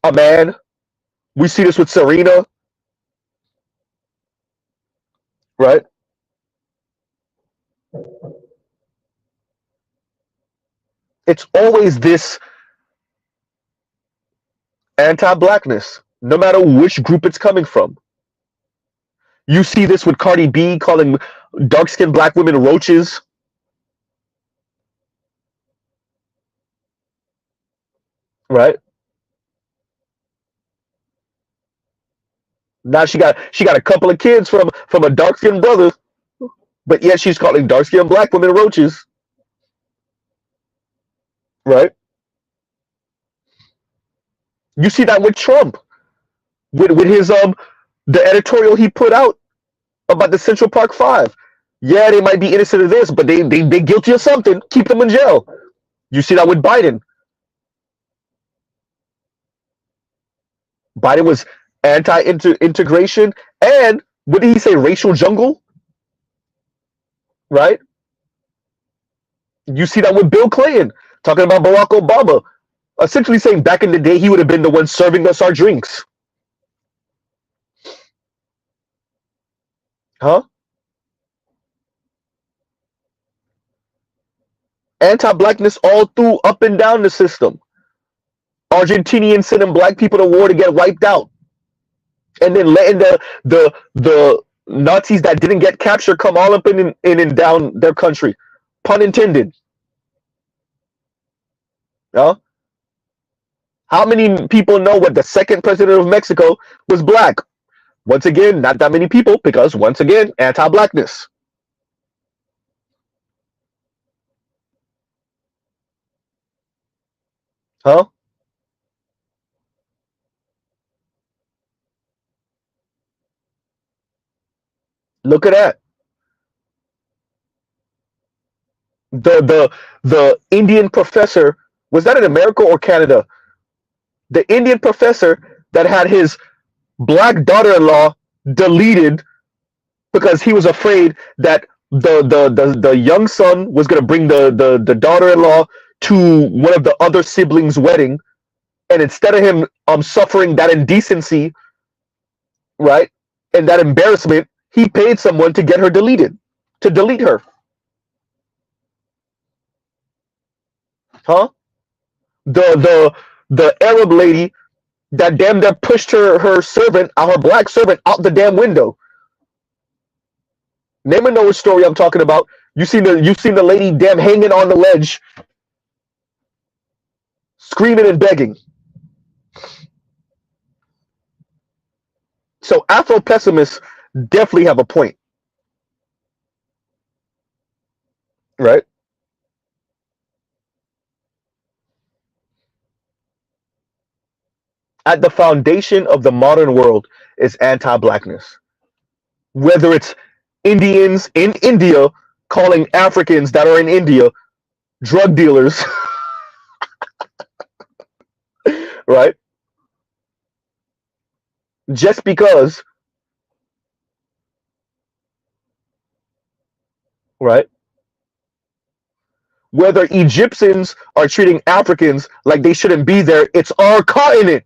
a man. We see this with Serena, right? It's always this anti-blackness, no matter which group it's coming from. You see this with Cardi B calling dark-skinned black women roaches, right? Now she got a couple of kids from a dark-skinned brother, but yet she's calling dark-skinned black women roaches, right? You see that with Trump, with his the editorial he put out about the Central Park Five. Yeah, they might be innocent of this, but they guilty of something. Keep them in jail. You see that with Biden. Biden was anti-integration, and what did he say? Racial jungle, right? You see that with Bill Clinton talking about Barack Obama, essentially saying back in the day he would have been the one serving us our drinks, huh? Anti-blackness all through, up and down the system. Argentinians sending black people to war to get wiped out, and then letting the Nazis that didn't get captured come all up in and down their country. Pun intended. Huh? How many people know what the second president of Mexico was black? Once again, not that many people, because once again, anti-blackness. Huh? Look at that. The Indian professor, was that in America or Canada? The Indian professor that had his black daughter-in-law deleted because he was afraid that the young son was going to bring the daughter-in-law to one of the other siblings' wedding, and instead of him suffering that indecency, right, and that embarrassment, he paid someone to get her deleted, to delete her. Huh? The Arab lady that damn near pushed her servant, her black servant, out the damn window. Name another story I'm talking about. You seen the lady damn hanging on the ledge, screaming and begging. So Afro pessimists definitely have a point, right? At the foundation of the modern world is anti-blackness. Whether it's Indians in India calling Africans that are in India drug dealers, right? Just because, right? Whether Egyptians are treating Africans like they shouldn't be there, it's our continent,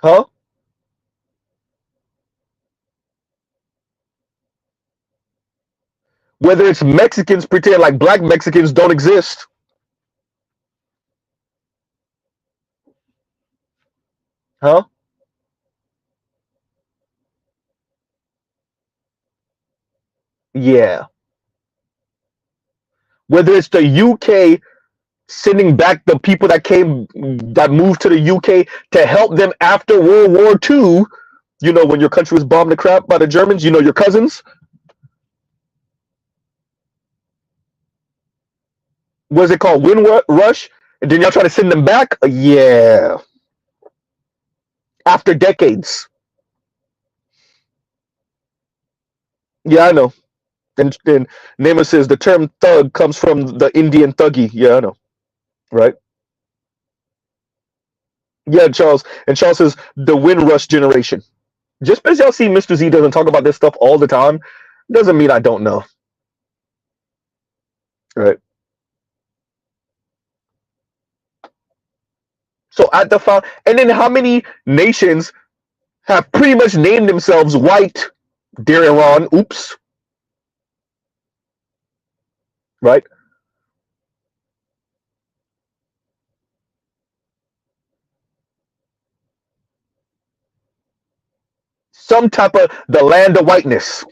huh? Whether it's Mexicans pretend like black Mexicans don't exist, huh? Yeah. Whether it's the UK sending back the people that moved to the UK to help them after World War II, when your country was bombed to crap by the Germans, your cousins, was it called Rush? And then y'all try to send them back? Yeah. After decades. Yeah, I know. And Nema says the term thug comes from the Indian thuggy. Yeah, I know. Right? Yeah, Charles. And Charles says the Windrush generation. Just because y'all see Mr. Z doesn't talk about this stuff all the time, doesn't mean I don't know. Right? So at the and then how many nations have pretty much named themselves white, dear Iran? Oops. Right? Some type of the land of whiteness.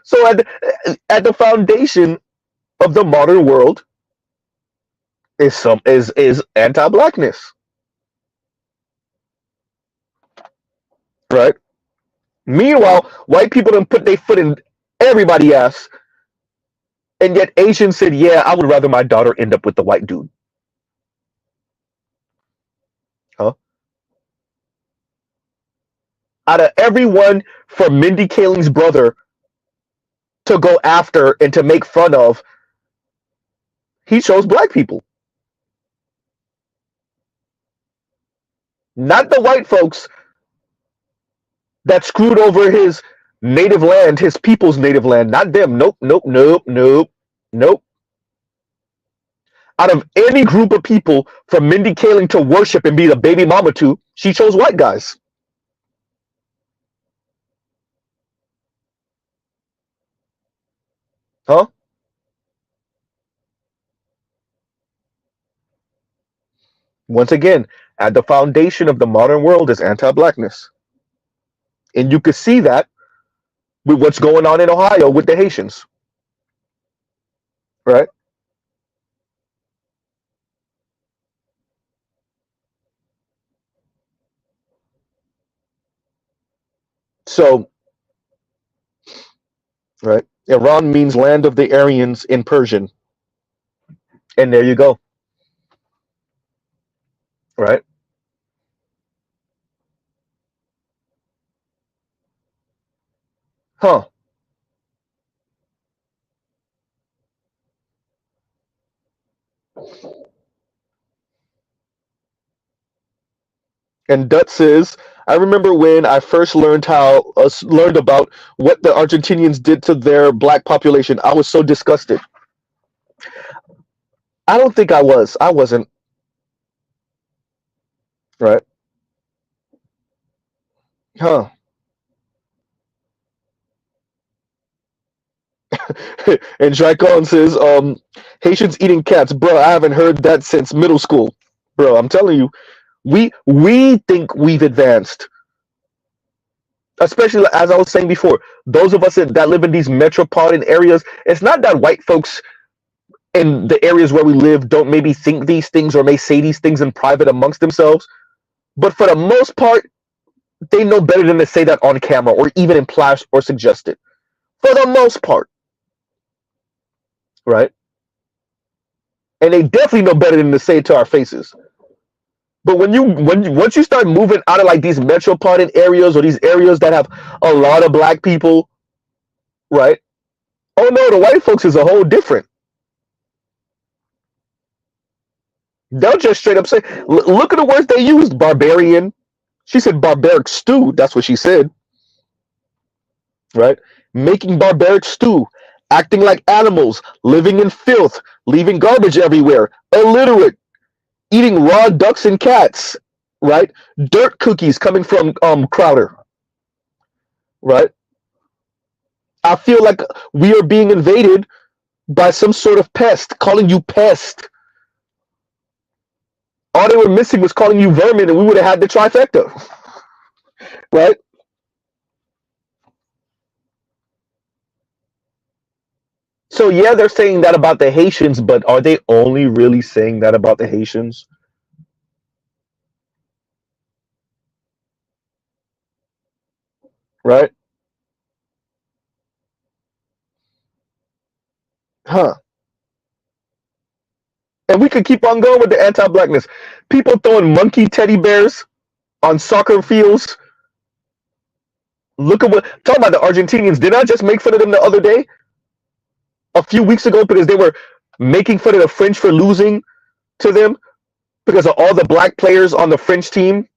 So at the foundation of the modern world is anti-blackness, right? Meanwhile, white people don't put their foot in everybody's ass, and yet Asians said, "Yeah, I would rather my daughter end up with the white dude." Huh? Out of everyone from Mindy Kaling's brother to go after and to make fun of, he chose black people. Not the white folks that screwed over his native land, his people's native land. Not them. Nope, nope, nope, nope, nope. Out of any group of people from Mindy Kaling to worship and be the baby mama to, she chose white guys. Huh? Once again, at the foundation of the modern world is anti-blackness. And you could see that with what's going on in Ohio with the Haitians. Right? So, right, Iran means land of the Aryans in Persian. And there you go. Right? Huh. And Dut says, I remember when I first learned about what the Argentinians did to their black population. I was so disgusted. I don't think I was. I wasn't. Right? Huh. And Dracon says, Haitians eating cats. Bro, I haven't heard that since middle school. Bro, I'm telling you, we think we've advanced. Especially as I was saying before, those of us that live in these metropolitan areas, it's not that white folks in the areas where we live don't maybe think these things or may say these things in private amongst themselves, but for the most part, they know better than to say that on camera or even imply or suggest it. For the most part, right? And they definitely know better than to say it to our faces. But once you start moving out of like these metropolitan areas or these areas that have a lot of black people, right? Oh no, the white folks is a whole different. They'll just straight up say, look at the words they used. Barbarian. She said barbaric stew. That's what she said. Right? Making barbaric stew. Acting like animals. Living in filth. Leaving garbage everywhere. Illiterate. Eating raw ducks and cats. Right? Dirt cookies coming from Crowder. Right? I feel like we are being invaded by some sort of pest. Calling you pest. All they were missing was calling you vermin, and we would have had the trifecta. Right? So yeah, they're saying that about the Haitians, but are they only really saying that about the Haitians? Right? Huh. And we could keep on going with the anti-blackness. People throwing monkey teddy bears on soccer fields. Look at what talking about the Argentinians. Did I just make fun of them the other day? A few weeks ago because they were making fun of the French for losing to them because of all the black players on the French team.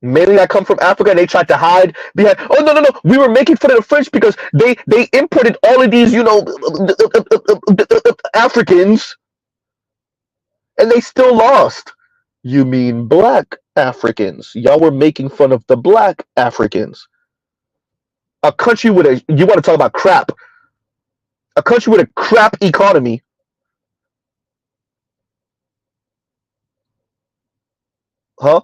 Mainly that come from Africa, and they tried to hide behind. Oh no! We were making fun of the French because they imported all of these, Africans, and they still lost. You mean black Africans? Y'all were making fun of the black Africans. A country with a you want to talk about crap? A country with a crap economy, huh?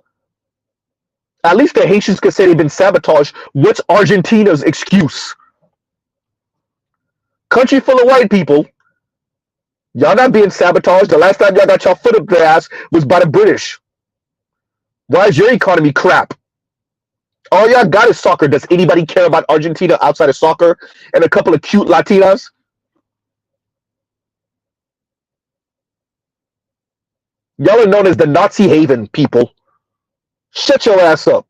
At least the Haitians could say they've been sabotaged. What's Argentina's excuse? Country full of white people. Y'all not being sabotaged. The last time y'all got y'all foot up their ass was by the British. Why is your economy crap? All y'all got is soccer. Does anybody care about Argentina outside of soccer and a couple of cute Latinas? Y'all are known as the Nazi haven, people. Shut your ass up.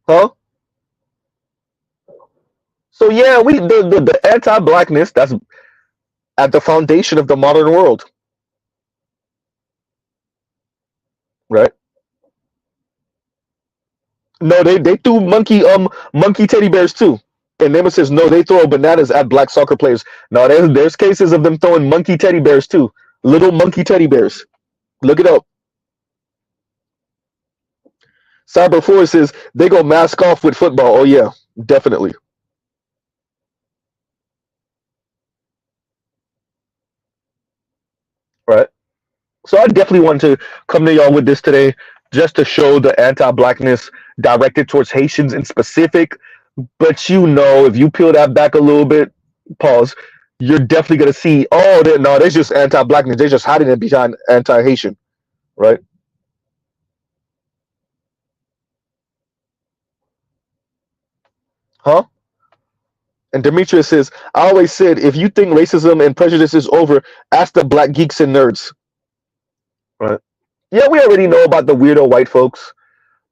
Huh? So yeah, we the anti-blackness that's at the foundation of the modern world, right? No, they threw monkey teddy bears too. And Nemesis, no, they throw bananas at black soccer players. Now there's cases of them throwing monkey teddy bears too. Little monkey teddy bears. Look it up. Cyber forces, they go mask off with football. Oh yeah, definitely. Right. So I definitely want to come to y'all with this today just to show the anti-blackness directed towards Haitians in specific. But if you peel that back a little bit, pause, you're definitely gonna see, oh, no, there's just anti-blackness. They're just hiding it behind anti-Haitian, right? Huh? And Demetrius says, I always said, if you think racism and prejudice is over, ask the black geeks and nerds. Right. Yeah, we already know about the weirdo white folks,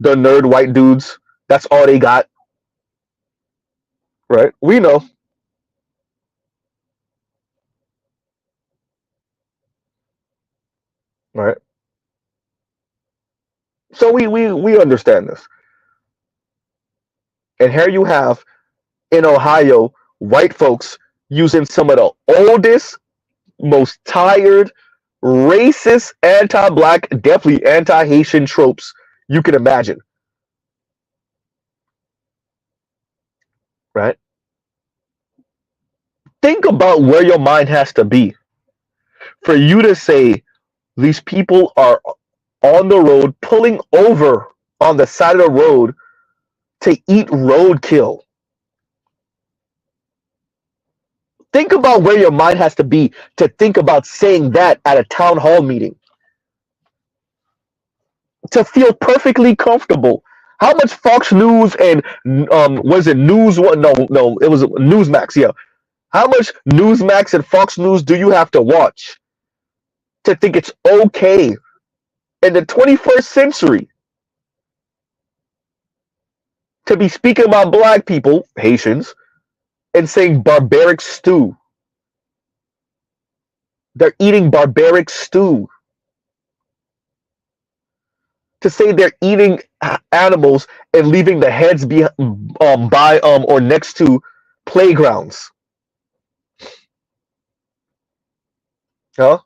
the nerd white dudes. That's all they got. Right. We know. Right. So we understand this. And here you have in Ohio, white folks using some of the oldest, most tired, racist, anti-black, definitely anti-Haitian tropes you can imagine. Right? Think about where your mind has to be for you to say these people are on the road pulling over on the side of the road to eat roadkill. Think about where your mind has to be to think about saying that at a town hall meeting. To feel perfectly comfortable. How much Fox News and was it News? No, it was Newsmax. Yeah, how much Newsmax and Fox News do you have to watch to think it's okay in the 21st century to be speaking about black people, Haitians, and saying barbaric stew? They're eating barbaric stew. To say they're eating animals and leaving the heads by or next to playgrounds. Huh?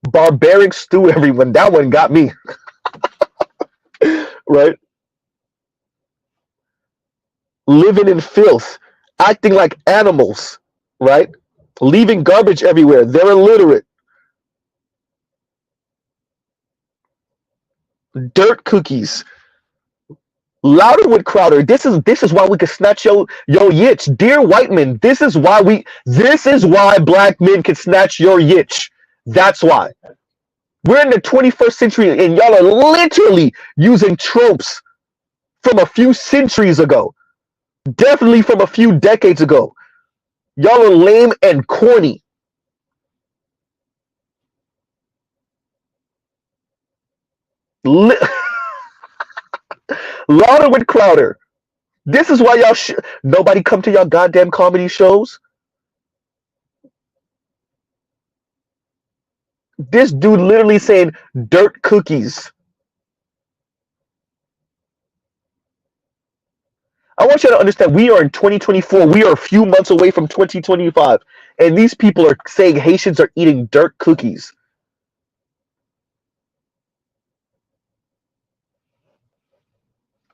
Barbaric stew, everyone. That one got me. Right? Living in filth, acting like animals, right? Leaving garbage everywhere. They're illiterate. Dirt cookies. Louder with Crowder. This is why we can snatch your yitch. Dear white men, this is why black men can snatch your yitch. That's why. We're in the 21st century and y'all are literally using tropes from a few centuries ago. Definitely from a few decades ago. Y'all are lame and corny. Li- Louder with Crowder. This is why y'all nobody come to y'all goddamn comedy shows. This dude literally saying dirt cookies. I want you to understand we are in 2024. We are a few months away from 2025. And these people are saying Haitians are eating dirt cookies.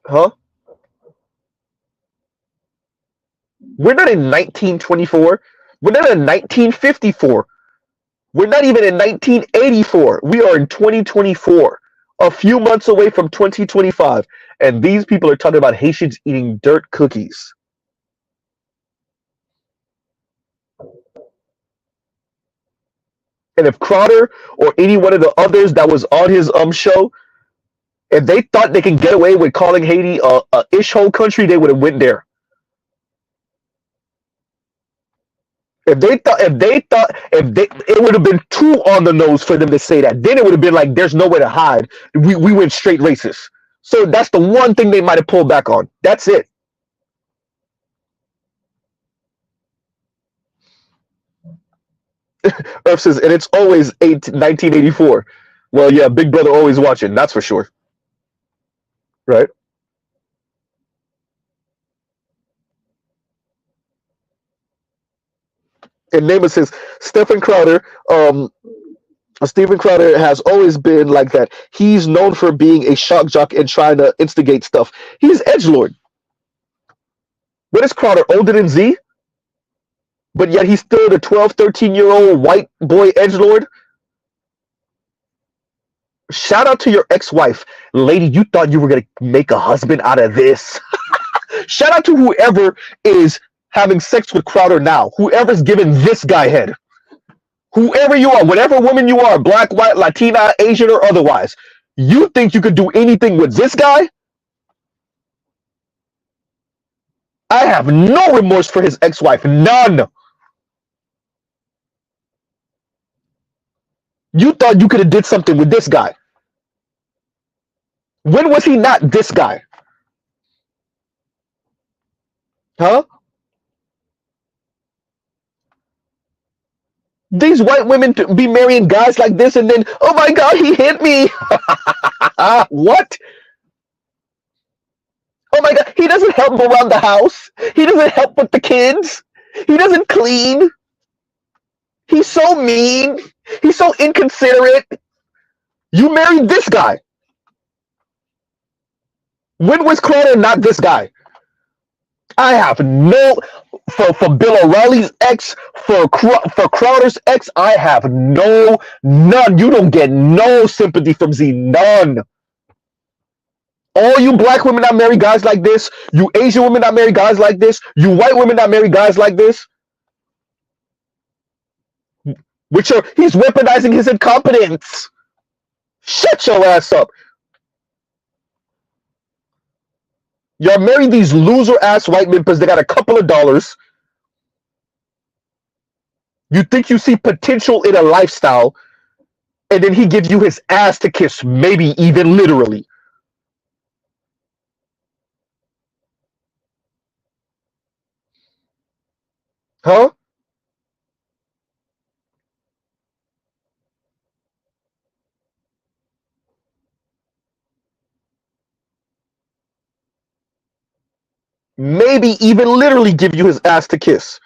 Huh? We're not in 1924. We're not in 1954. We're not even in 1984. We are in 2024. A few months away from 2025. And these people are talking about Haitians eating dirt cookies. And if Crowder or any one of the others that was on his show, if they thought they can get away with calling Haiti a ish-hole country, they would have went there. It would have been too on the nose for them to say that. Then it would have been like, there's nowhere to hide. We went straight racist. So that's the one thing they might have pulled back on. That's it. Earth says, and it's always 1984. Well, yeah, Big Brother always watching. That's for sure. Right? And Namath says, Stephen Crowder, Steven Crowder has always been like that. He's known for being a shock jock and trying to instigate stuff. He's edgelord. What is Crowder, older than Z? But yet he's still the 12, 13-year-old white boy edgelord? Shout out to your ex-wife. Lady, you thought you were going to make a husband out of this. Shout out to whoever is having sex with Crowder now. Whoever's giving this guy head. Whoever you are, whatever woman you are, black, white, Latina, Asian, or otherwise, you think you could do anything with this guy? I have no remorse for his ex-wife. None. You thought you could have did something with this guy. When was he not this guy? Huh? These white women to be marrying guys like this and then, oh my God, he hit me. What? Oh my God, he doesn't help around the house. He doesn't help with the kids. He doesn't clean. He's so mean. He's so inconsiderate. You married this guy. When was Crowder not this guy? I have no, for Bill O'Reilly's ex, for Crowder's ex, I have none. You don't get no sympathy from Z, none. All you black women that marry guys like this, you Asian women that marry guys like this, you white women that marry guys like this, he's weaponizing his incompetence. Shut your ass up. Y'all marry these loser-ass white men because they got a couple of dollars. You think you see potential in a lifestyle, and then he gives you his ass to kiss, maybe even literally. Huh? Maybe even literally give you his ass to kiss.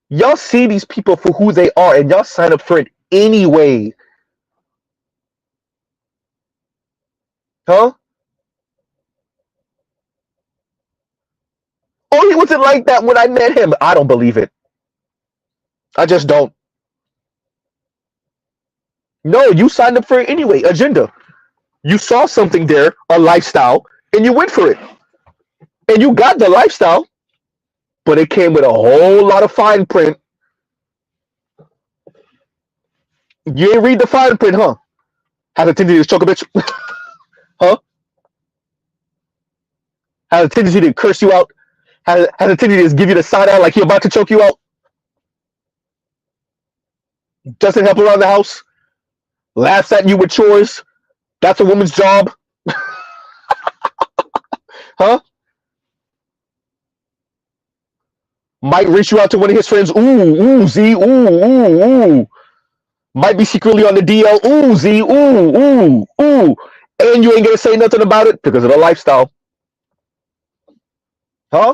Y'all see these people for who they are, and y'all sign up for it anyway. Huh? Oh, he wasn't like that when I met him. I don't believe it. I just don't. No, you signed up for it anyway. Agenda. You saw something there, a lifestyle, and you went for it. And you got the lifestyle, but it came with a whole lot of fine print. You ain't read the fine print, huh? Has a tendency to choke a bitch. Huh? Has a tendency to curse you out. Has a tendency to give you the side eye like you're about to choke you out. Doesn't help around the house. Laughs at you with chores. That's a woman's job. Huh? Might reach you out to one of his friends. Ooh, Z, ooh. Might be secretly on the DL. Ooh, Z, ooh. And you ain't gonna say nothing about it because of the lifestyle. Huh?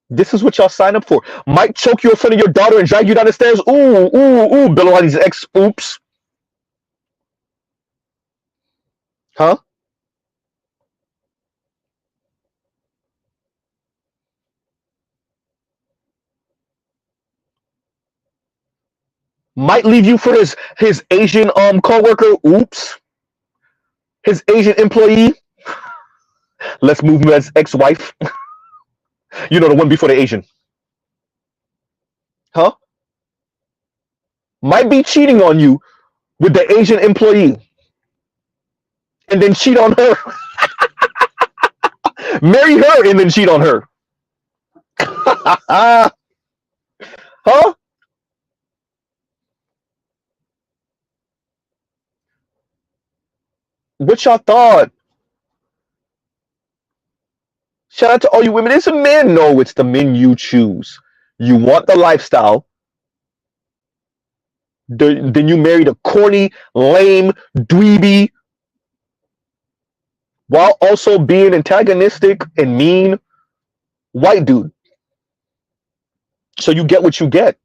This is what y'all sign up for. Might choke you in front of your daughter and drag you down the stairs. Ooh. Bill O'Reilly's ex. Oops. Huh? Might leave you for his Asian co-worker. Oops. His Asian employee. Let's move him as ex-wife. You know, the one before the Asian. Huh? Might be cheating on you with the Asian employee. And then cheat on her. Marry her and then cheat on her. Huh? What y'all thought? Shout out to all you women. It's a man. No, it's the men you choose. You want the lifestyle. Then you married a corny, lame, dweeby, while also being antagonistic and mean white dude. So you get what you get.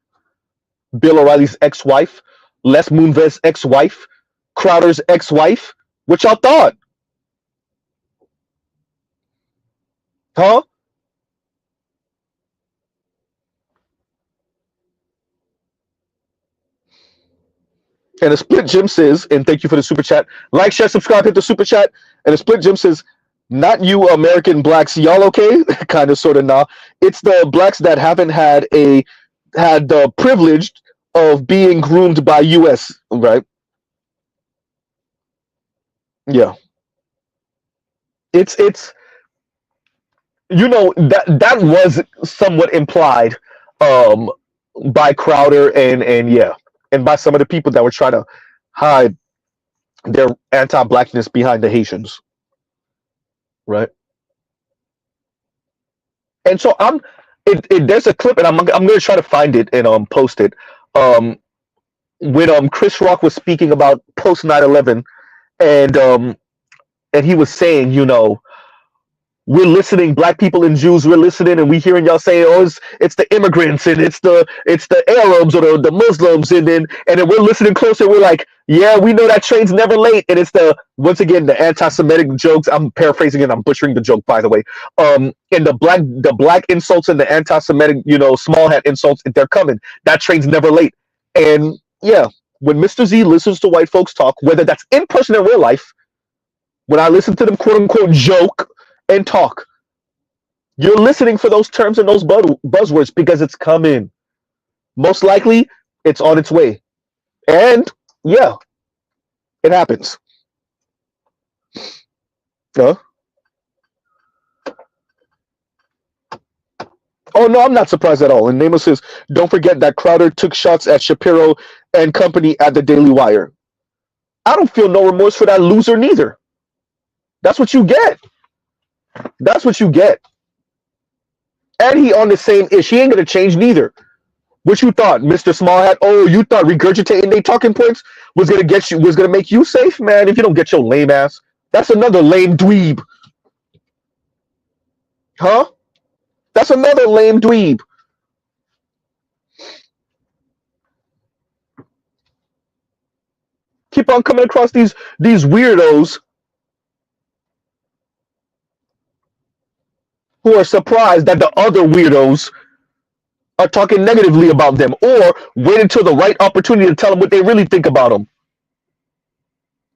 Bill O'Reilly's ex-wife, Les Moonves' ex-wife, Crowder's ex-wife. What y'all thought? Huh? And a split Jim says, and thank you for the super chat. Like, share, subscribe, hit the super chat. And a split Jim says, not you American blacks, y'all okay? Kind of, sort of, nah. It's the blacks that haven't had the privilege of being groomed by US, right? Yeah. It's that was somewhat implied um by Crowder and yeah, and by some of the people that were trying to hide their anti-blackness behind the Haitians, right? And so there's a clip, and I'm going to try to find it and post it. Um, when Chris Rock was speaking about post 9/11, and he was saying, we're listening, black people and Jews, we're listening, and we hearing y'all say, oh, it's the immigrants and it's the Arabs or the Muslims, and then we're listening closer, we're like, yeah, we know that train's never late, and it's once again the anti-Semitic jokes. I'm paraphrasing it, I'm butchering the joke, by the way. And the black insults and the anti-Semitic, small hat insults, they're coming. That train's never late. And yeah, when Mr. Z listens to white folks talk, whether that's in person or real life, when I listen to them quote unquote joke and talk, you're listening for those terms and those buzzwords because it's coming. Most likely, it's on its way. And yeah, it happens. Huh? Oh no, I'm not surprised at all. And Nemo says, don't forget that Crowder took shots at Shapiro and company at the Daily Wire. I don't feel no remorse for that loser neither. That's what you get. That's what you get. And he on the same ish. He ain't gonna change neither. What you thought, Mr. Smallhat? Oh, you thought regurgitating they talking points was gonna make you safe, man? If you don't get your lame ass, that's another lame dweeb, huh? That's another lame dweeb. Keep on coming across these weirdos who are surprised that the other weirdos are talking negatively about them, or wait until the right opportunity to tell them what they really think about them.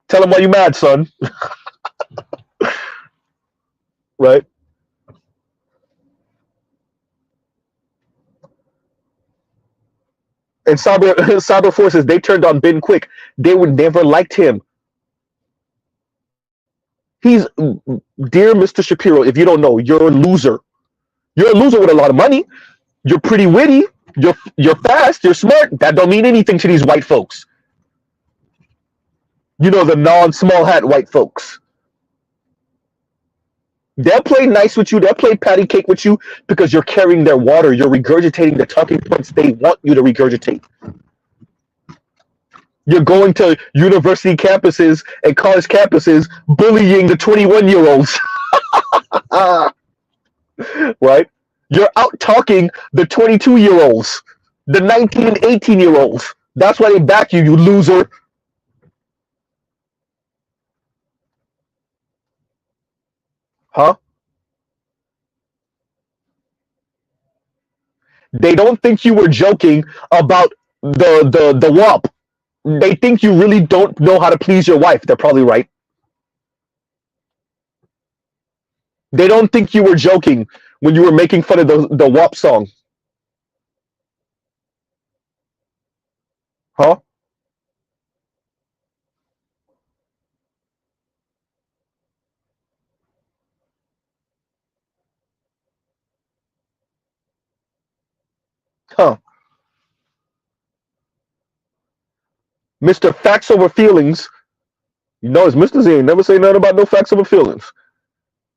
Tell them why you mad, son. Right? And Cyber Forces, they turned on Ben quick. They would never liked him. He's dear Mr. Shapiro. If you don't know, you're a loser. You're a loser with a lot of money. You're pretty witty. You're fast. You're smart. That don't mean anything to these white folks. The non-small hat white folks. They'll play nice with you. They'll play patty cake with you because you're carrying their water. You're regurgitating the talking points they want you to regurgitate. You're going to university campuses and college campuses bullying the 21-year-olds. Right? You're out talking the 22-year-olds, the 19 and 18-year-olds. That's why they back you, you loser. Huh? They don't think you were joking about the WAP. They think you really don't know how to please your wife. They're probably right. They don't think you were joking when you were making fun of the WAP song. Huh? Huh. Mr. Facts Over Feelings. You know, it's Mr. Z. Ain't never say nothing about no facts over feelings.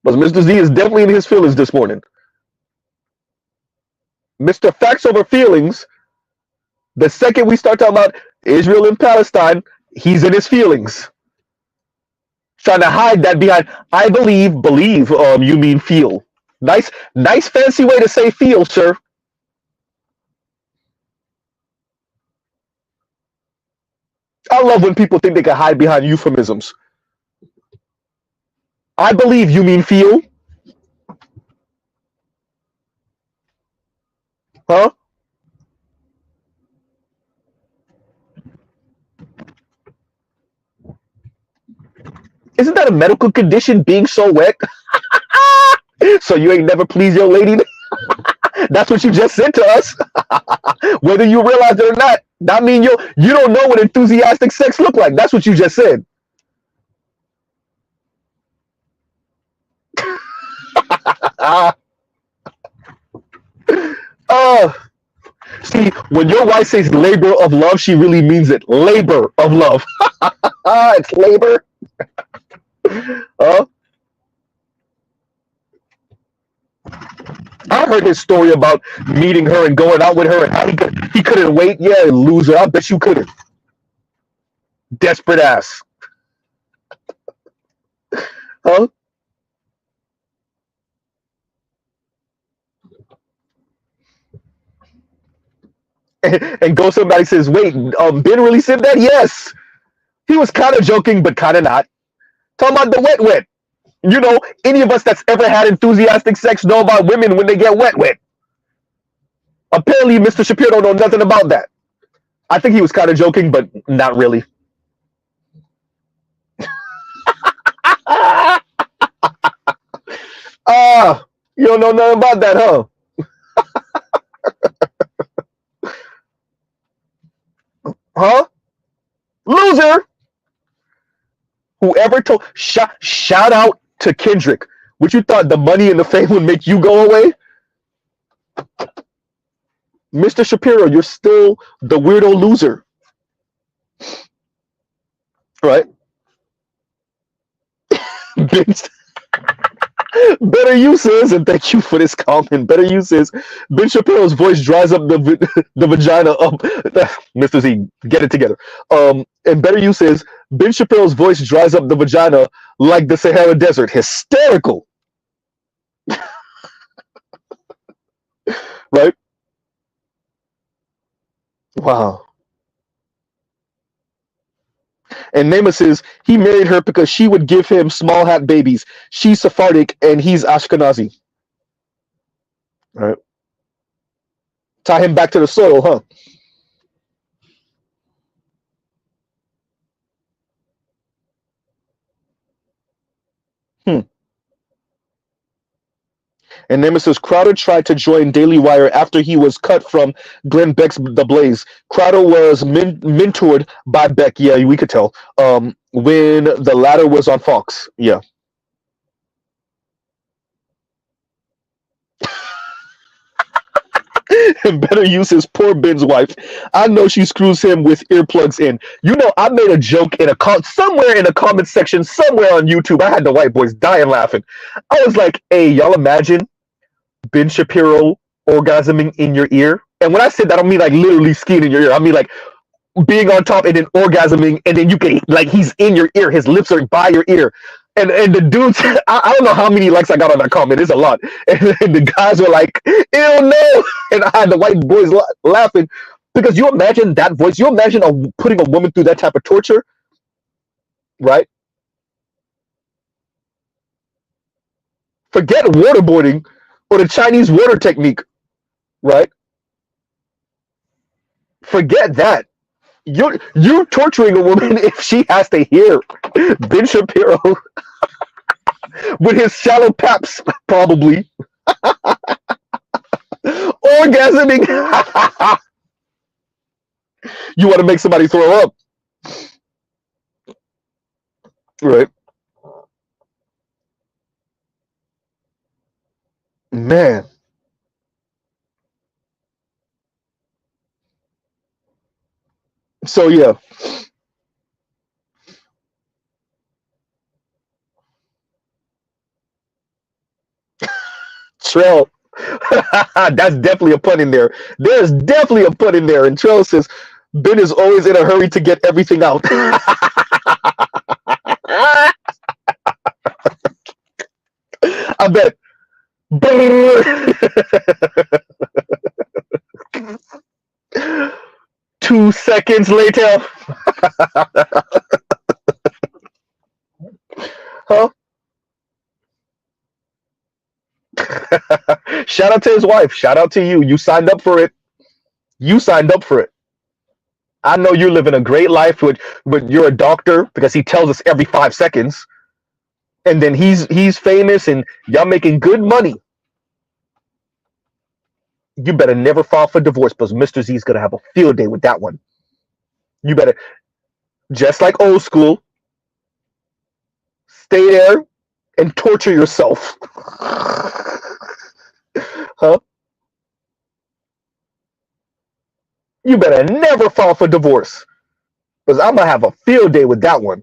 But Mr. Z is definitely in his feelings this morning. Mr. Facts Over Feelings, the second we start talking about Israel and Palestine, he's in his feelings. Trying to hide that behind, I believe, you mean feel. Nice fancy way to say feel, sir. I love when people think they can hide behind euphemisms. I believe you mean feel. Huh? Isn't that a medical condition, being so wet? So you ain't never pleased your lady? That's what you just said to us. Whether you realize it or not, that mean you don't know what enthusiastic sex look like. That's what you just said. Uh, uh, See, when your wife says labor of love, she really means it. Labor of love. It's labor. Uh, I heard his story about meeting her and going out with her and how he couldn't wait. Yeah, loser. I bet you couldn't. Desperate ass. Huh? And go somebody says, wait, Ben really said that? Yes. He was kind of joking, but kind of not. Talking about the wet wet. You know, any of us that's ever had enthusiastic sex know about women when they get wet wet. Apparently, Mr. Shapiro don't know nothing about that. I think he was kind of joking, but not really. Ah, you don't know nothing about that, huh? Huh? Loser! Whoever told, shout out to Kendrick. What you thought the money and the fame would make you go away? Mr. Shapiro, you're still the weirdo loser. Right? Better uses, and thank you for this comment. Better uses. Ben Shapiro's voice dries up the vagina of Mr. Z. Get it together. And better uses. Ben Shapiro's voice dries up the vagina like the Sahara Desert. Hysterical, right? Wow. And Namus says he married her because she would give him small hat babies. She's Sephardic and he's Ashkenazi. All right. Tie him back to the soil, huh? Hmm. And Nemesis Crowder tried to join Daily Wire after he was cut from Glenn Beck's The Blaze. Crowder was mentored by Beck. Yeah, we could tell. When the latter was on Fox. Yeah. And better use his poor Ben's wife. I know she screws him with earplugs in. You know, I made a joke in somewhere in the comment section, somewhere on YouTube. I had the white boys dying laughing. I was like, hey, y'all imagine Ben Shapiro orgasming in your ear. And when I said that, I don't mean like literally skiing in your ear. I mean like being on top and then orgasming, and then you can like he's in your ear, his lips are by your ear. And the dudes, I don't know how many likes I got on that comment. It's a lot. And the guys were like, ew, no. And I had the white boys laughing because you imagine that voice. You imagine putting a woman through that type of torture, right? Forget waterboarding or the Chinese water technique, right? Forget that. You're torturing a woman if she has to hear Ben Shapiro with his shallow paps, probably orgasming. You want to make somebody throw up, right? Man, So yeah, Trell. That's definitely a pun in there. There's definitely a pun in there. And Trell says, Ben is always in a hurry to get everything out. I bet. 2 seconds later. Huh? Shout out to his wife. Shout out to you. You signed up for it. You signed up for it. I know you're living a great life with you're a doctor because he tells us every 5 seconds. And then he's famous and y'all making good money. You better never file for divorce because Mr. Z's gonna have a field day with that one. You better just like old school, stay there and torture yourself. Huh? You better never file for divorce because I'm gonna have a field day with that one.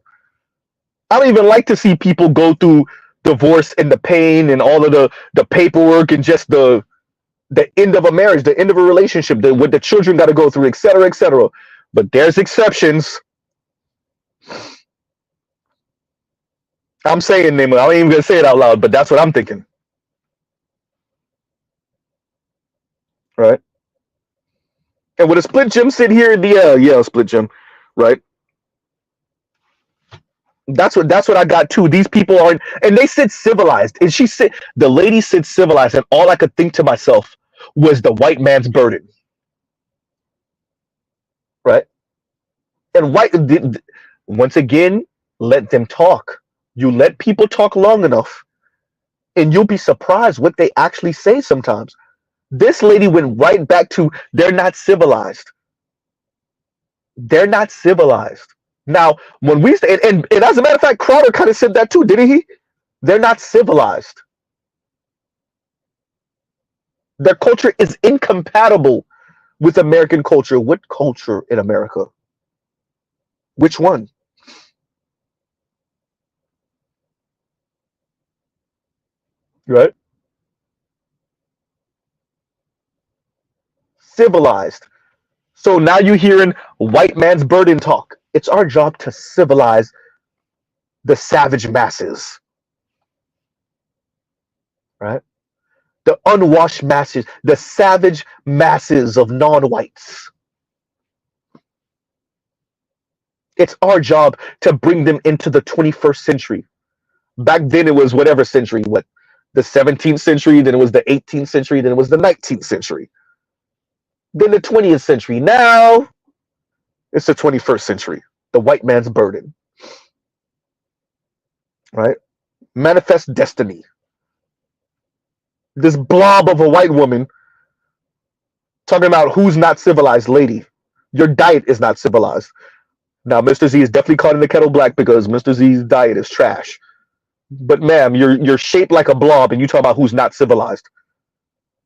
I don't even like to see people go through divorce and the pain and all of the paperwork and just the end of a marriage, the end of a relationship, what the children got to go through, etc., etc. But there's exceptions. I'm saying them. I ain't even gonna say it out loud, but that's what I'm thinking, right? And with a split gym sit here in the yeah, split gym, right? That's what I got too. These people aren't, and they sit civilized, and the lady sits civilized, and all I could think to myself was the white man's burden, right? And once again, let them talk. You let people talk long enough, and you'll be surprised what they actually say sometimes. This lady went right back to they're not civilized. They're not civilized. Now, when we say, and as a matter of fact, Crowder kind of said that too, didn't he? They're not civilized. Their culture is incompatible with American culture. What culture in America? Which one? Right? Civilized. So now you're hearing white man's burden talk. It's our job to civilize the savage masses, right? The unwashed masses, the savage masses of non-whites. It's our job to bring them into the 21st century. Back then, it was whatever century, what, the 17th century, then it was the 18th century, then it was the 19th century, then the 20th century. Now, it's the 21st century, the white man's burden, right? Manifest destiny. This blob of a white woman talking about who's not civilized, lady. Your diet is not civilized. Now, Mr. Z is definitely caught in the kettle black because Mr. Z's diet is trash. But ma'am, you're shaped like a blob, and you talk about who's not civilized.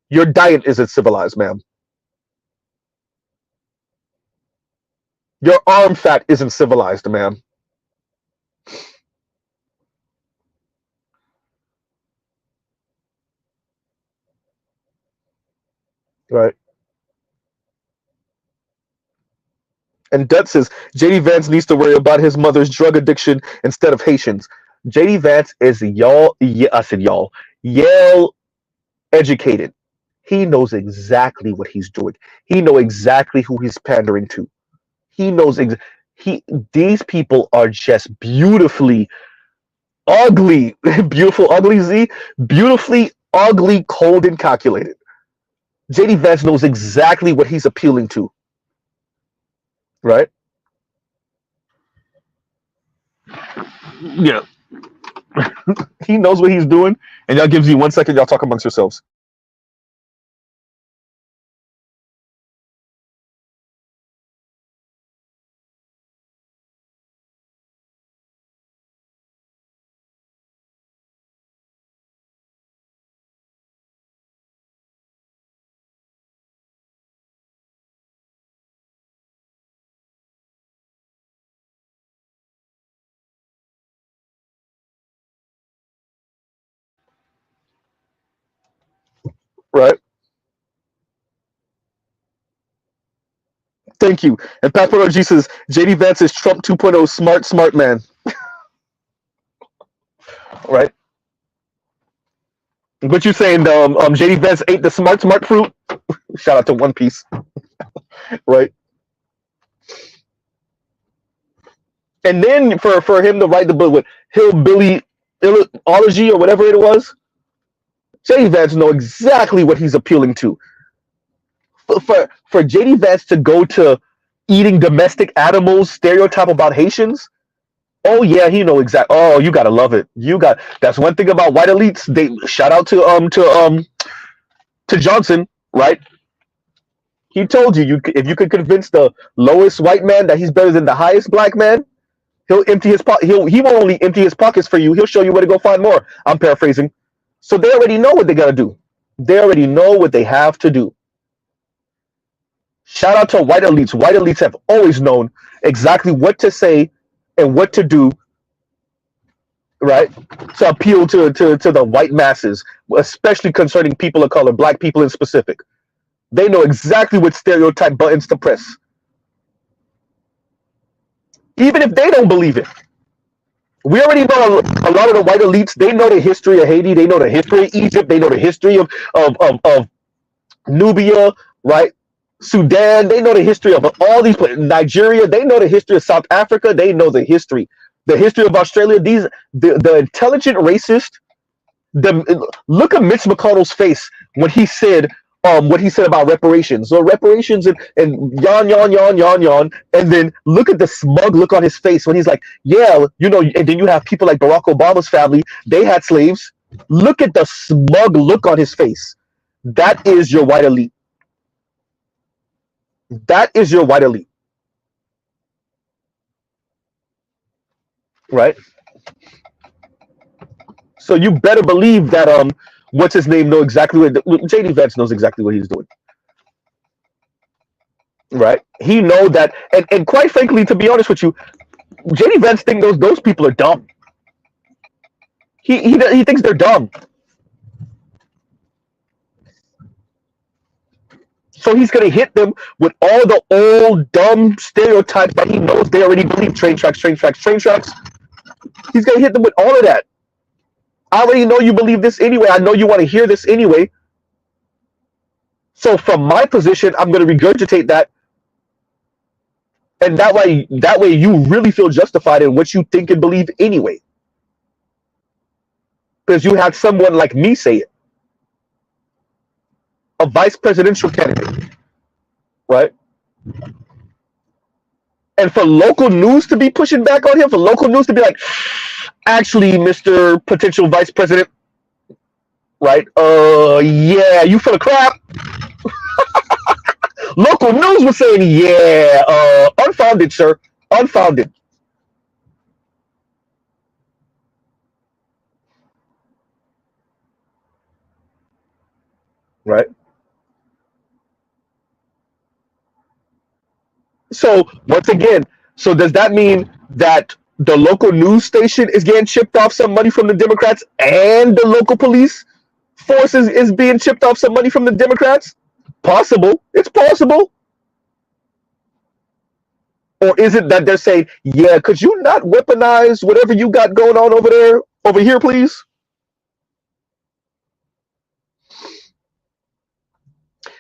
Your diet isn't civilized, ma'am. Your arm fat isn't civilized, ma'am. Right? And Dut says JD Vance needs to worry about his mother's drug addiction instead of Haitians. JD Vance is y'all. Yeah, I said y'all. Yale educated. He knows exactly what he's doing. He knows exactly who he's pandering to. He knows he. These people are just beautifully ugly, beautiful ugly Z, beautifully ugly, cold and calculated. JD Vance knows exactly what he's appealing to, right? Yeah, he knows what he's doing, and y'all gives you 1 second. Y'all talk amongst yourselves. right? Thank you. And Pat G says JD Vance is Trump 2.0, smart man, right? What you saying? JD Vance ate the smart fruit. Shout out to One Piece, right? And then for him to write the book with Hillbilly Ology or whatever it was, JD Vance know exactly what he's appealing to. For JD Vance to go to eating domestic animals stereotype about Haitians, oh yeah, he know exactly. Oh, you gotta love it. That's one thing about white elites. They shout out to Johnson, right? He told you if you could convince the lowest white man that he's better than the highest black man, he'll empty his pocket. He won't only empty his pockets for you. He'll show you where to go find more. I'm paraphrasing. So they already know what they gotta do. They already know what they have to do. Shout out to white elites. White elites have always known exactly what to say and what to do, right, to appeal to the white masses, especially concerning people of color, black people in specific. They know exactly what stereotype buttons to press. Even if they don't believe it. We already know a lot of the white elites, they know the history of Haiti, they know the history of Egypt, they know the history of Nubia, right? Sudan, they know the history of all these places. Nigeria, they know the history of South Africa, they know the history of Australia. The intelligent racist. Look at Mitch McConnell's face when he said what he said about reparations. So reparations and yawn, and then look at the smug look on his face when he's like, yeah, and then you have people like Barack Obama's family, they had slaves. Look at the smug look on his face. That is your white elite. That is your white elite. Right? So you better believe that what's his name know exactly what JD Vance knows exactly what he's doing. Right? He know that, and quite frankly, to be honest with you, JD Vance thinks those people are dumb. He thinks they're dumb. So he's going to hit them with all the old dumb stereotypes that he knows they already believe. Train tracks. He's going to hit them with all of that. I already know you believe this anyway. I know you want to hear this anyway. So from my position, I'm going to regurgitate that. And that way you really feel justified in what you think and believe anyway. Because you had someone like me say it. A vice presidential candidate, right? And for local news to be pushing back on him, for local news to be like, actually, Mr. Potential Vice President, right? Yeah, you full of crap. Local news was saying, yeah, unfounded, sir, unfounded. Right? So once again, so does that mean that the local news station is getting chipped off some money from the Democrats and the local police force is being chipped off some money from the Democrats? Possible. It's possible. Or is it that they're saying, yeah, could you not weaponize whatever you got going on over here, please?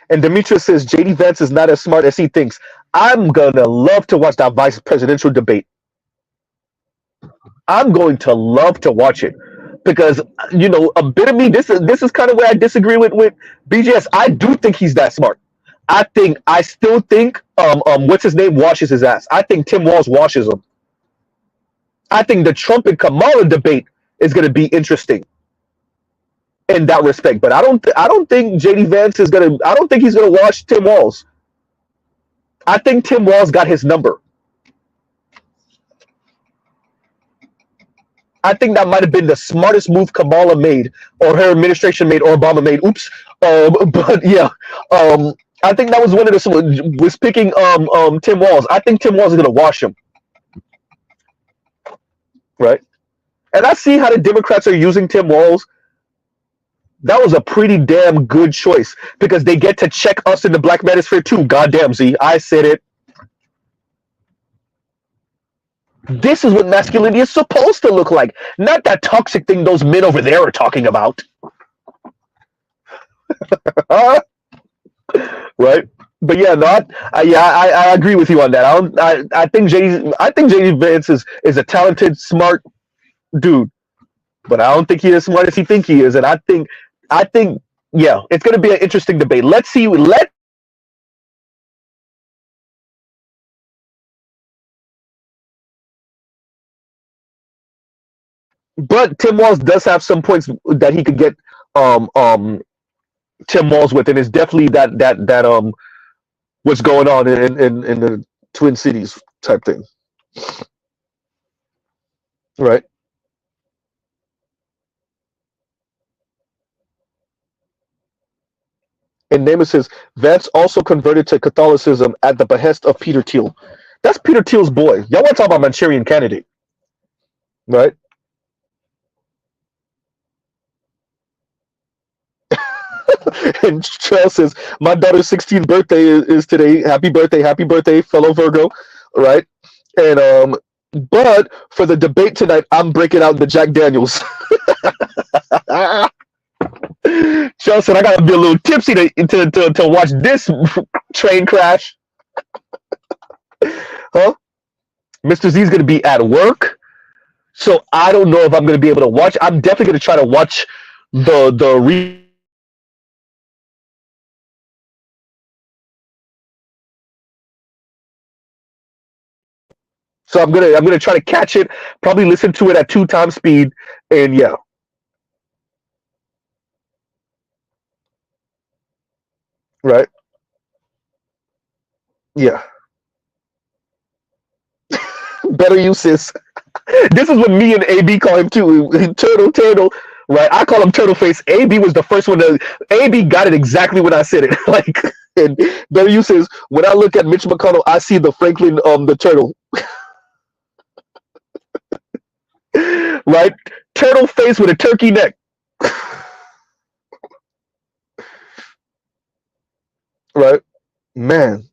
And Demetrius says JD Vance is not as smart as he thinks. I'm gonna love to watch that vice presidential debate. I'm going to love to watch it because a bit of me. This is kind of where I disagree with BGS. I do think he's that smart. I still think what's his name washes his ass. I think Tim Walz washes him. I think the Trump and Kamala debate is going to be interesting in that respect. But I don't think JD Vance is gonna. I don't think he's gonna wash Tim Walz. I think Tim Walz got his number. I think that might have been the smartest move Kamala made, or her administration made, or Obama made. Oops. But yeah, I think that was one of the was picking Tim Walz. I think Tim Walz is gonna wash him. Right. And I see how the Democrats are using Tim Walz That was a pretty damn good choice because they get to check us in the Black Manosphere too. Goddamn, Z, I said it. This is what masculinity is supposed to look like, not that toxic thing those men over there are talking about. Right? But yeah, no, I agree with you on that. I think JD Vance is a talented, smart dude, but I don't think he's as smart as he think he is. And I think, yeah, it's going to be an interesting debate. Let's see. But Tim Walz does have some points that he could get Tim Walz with, and it's definitely that what's going on in the Twin Cities type thing, right? And Namath says Vance also converted to Catholicism at the behest of Peter Thiel. That's Peter Thiel's boy. Y'all want to talk about Manchurian Candidate, right? And Trail says my daughter's 16th birthday is today. Happy birthday, fellow Virgo, right? And but for the debate tonight, I'm breaking out the Jack Daniels. Trail said I gotta be a little tipsy to watch this train crash. Huh? Mr. Z is gonna be at work. So I don't know if I'm going to be able to watch. I'm definitely going to try to watch the so I'm gonna try to catch it. Probably listen to it at 2 times speed, and yeah, right, yeah. Better use sis. This is what me and AB call him too. Turtle, right? I call him Turtle Face. AB was the first one to. AB got it exactly when I said it. Like, and better use is when I look at Mitch McConnell, I see the Franklin, the turtle, right? Turtle face with a turkey neck, right? Man,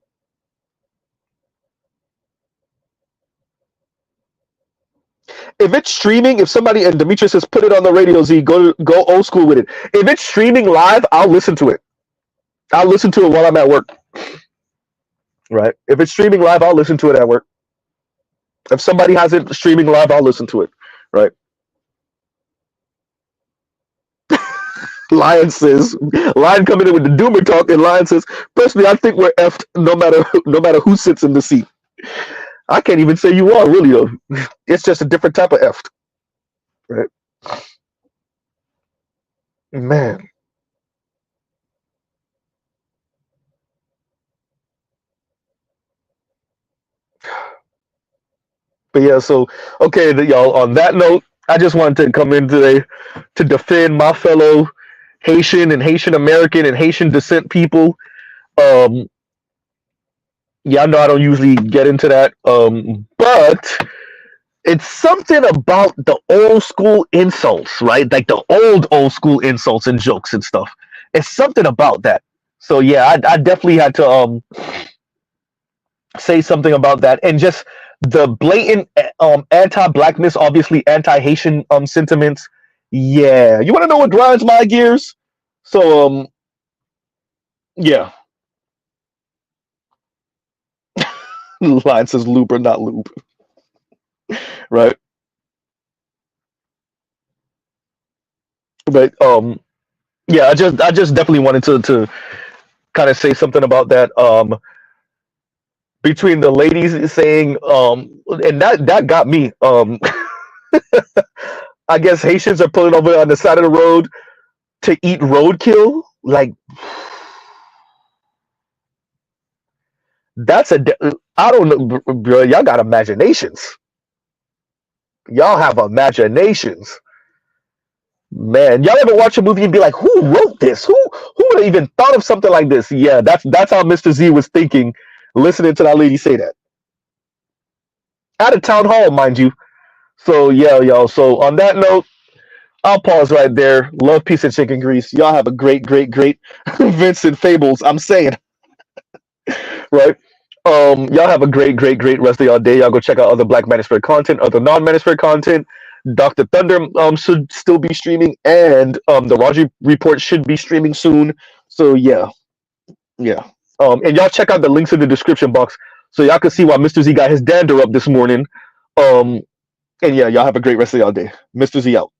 if it's streaming, if somebody and Demetrius says put it on the radio, Z, go old school with it. If it's streaming live, I'll listen to it. I'll listen to it while I'm at work. Right. If it's streaming live, I'll listen to it at work. If somebody has it streaming live, I'll listen to it. Right. Lion says, Lion coming in with the doomer talk, and Lion says, personally, I think we're effed no matter who sits in the seat. I can't even say you are really though. It's just a different type of effed. Right. Man. But yeah, so okay, y'all. On that note, I just wanted to come in today to defend my fellow Haitian and Haitian American and Haitian descent people. Um, yeah, I know I don't usually get into that, but it's something about the old school insults, right? Like the old school insults and jokes and stuff. It's something about that. So yeah, I definitely had to say something about that, and just the blatant anti-blackness, obviously anti-Haitian sentiments. Yeah, you want to know what grinds my gears? So yeah, line says loop or not loop, right? But yeah, I just definitely wanted to kind of say something about that. Between the ladies saying and that got me. I guess Haitians are pulling over on the side of the road to eat roadkill. Like that's I don't know, bro. Y'all got imaginations. Y'all have imaginations, man. Y'all ever watch a movie and be like, "Who wrote this? Who would have even thought of something like this?" Yeah, that's how Mr. Z was thinking, listening to that lady say that at a town hall, mind you. So yeah, y'all. So on that note, I'll pause right there. Love, peace, and chicken grease. Y'all have a great, great, great Vincent Fables. I'm saying, right? Y'all have a great, great, great rest of y'all day. Y'all go check out other Black Manosphere content, other non-Manosphere content. Dr. Thunder should still be streaming, and the Raji Report should be streaming soon. So yeah, yeah. And y'all check out the links in the description box so y'all can see why Mr. Z got his dander up this morning. And yeah, y'all have a great rest of y'all day. Mr. Z out.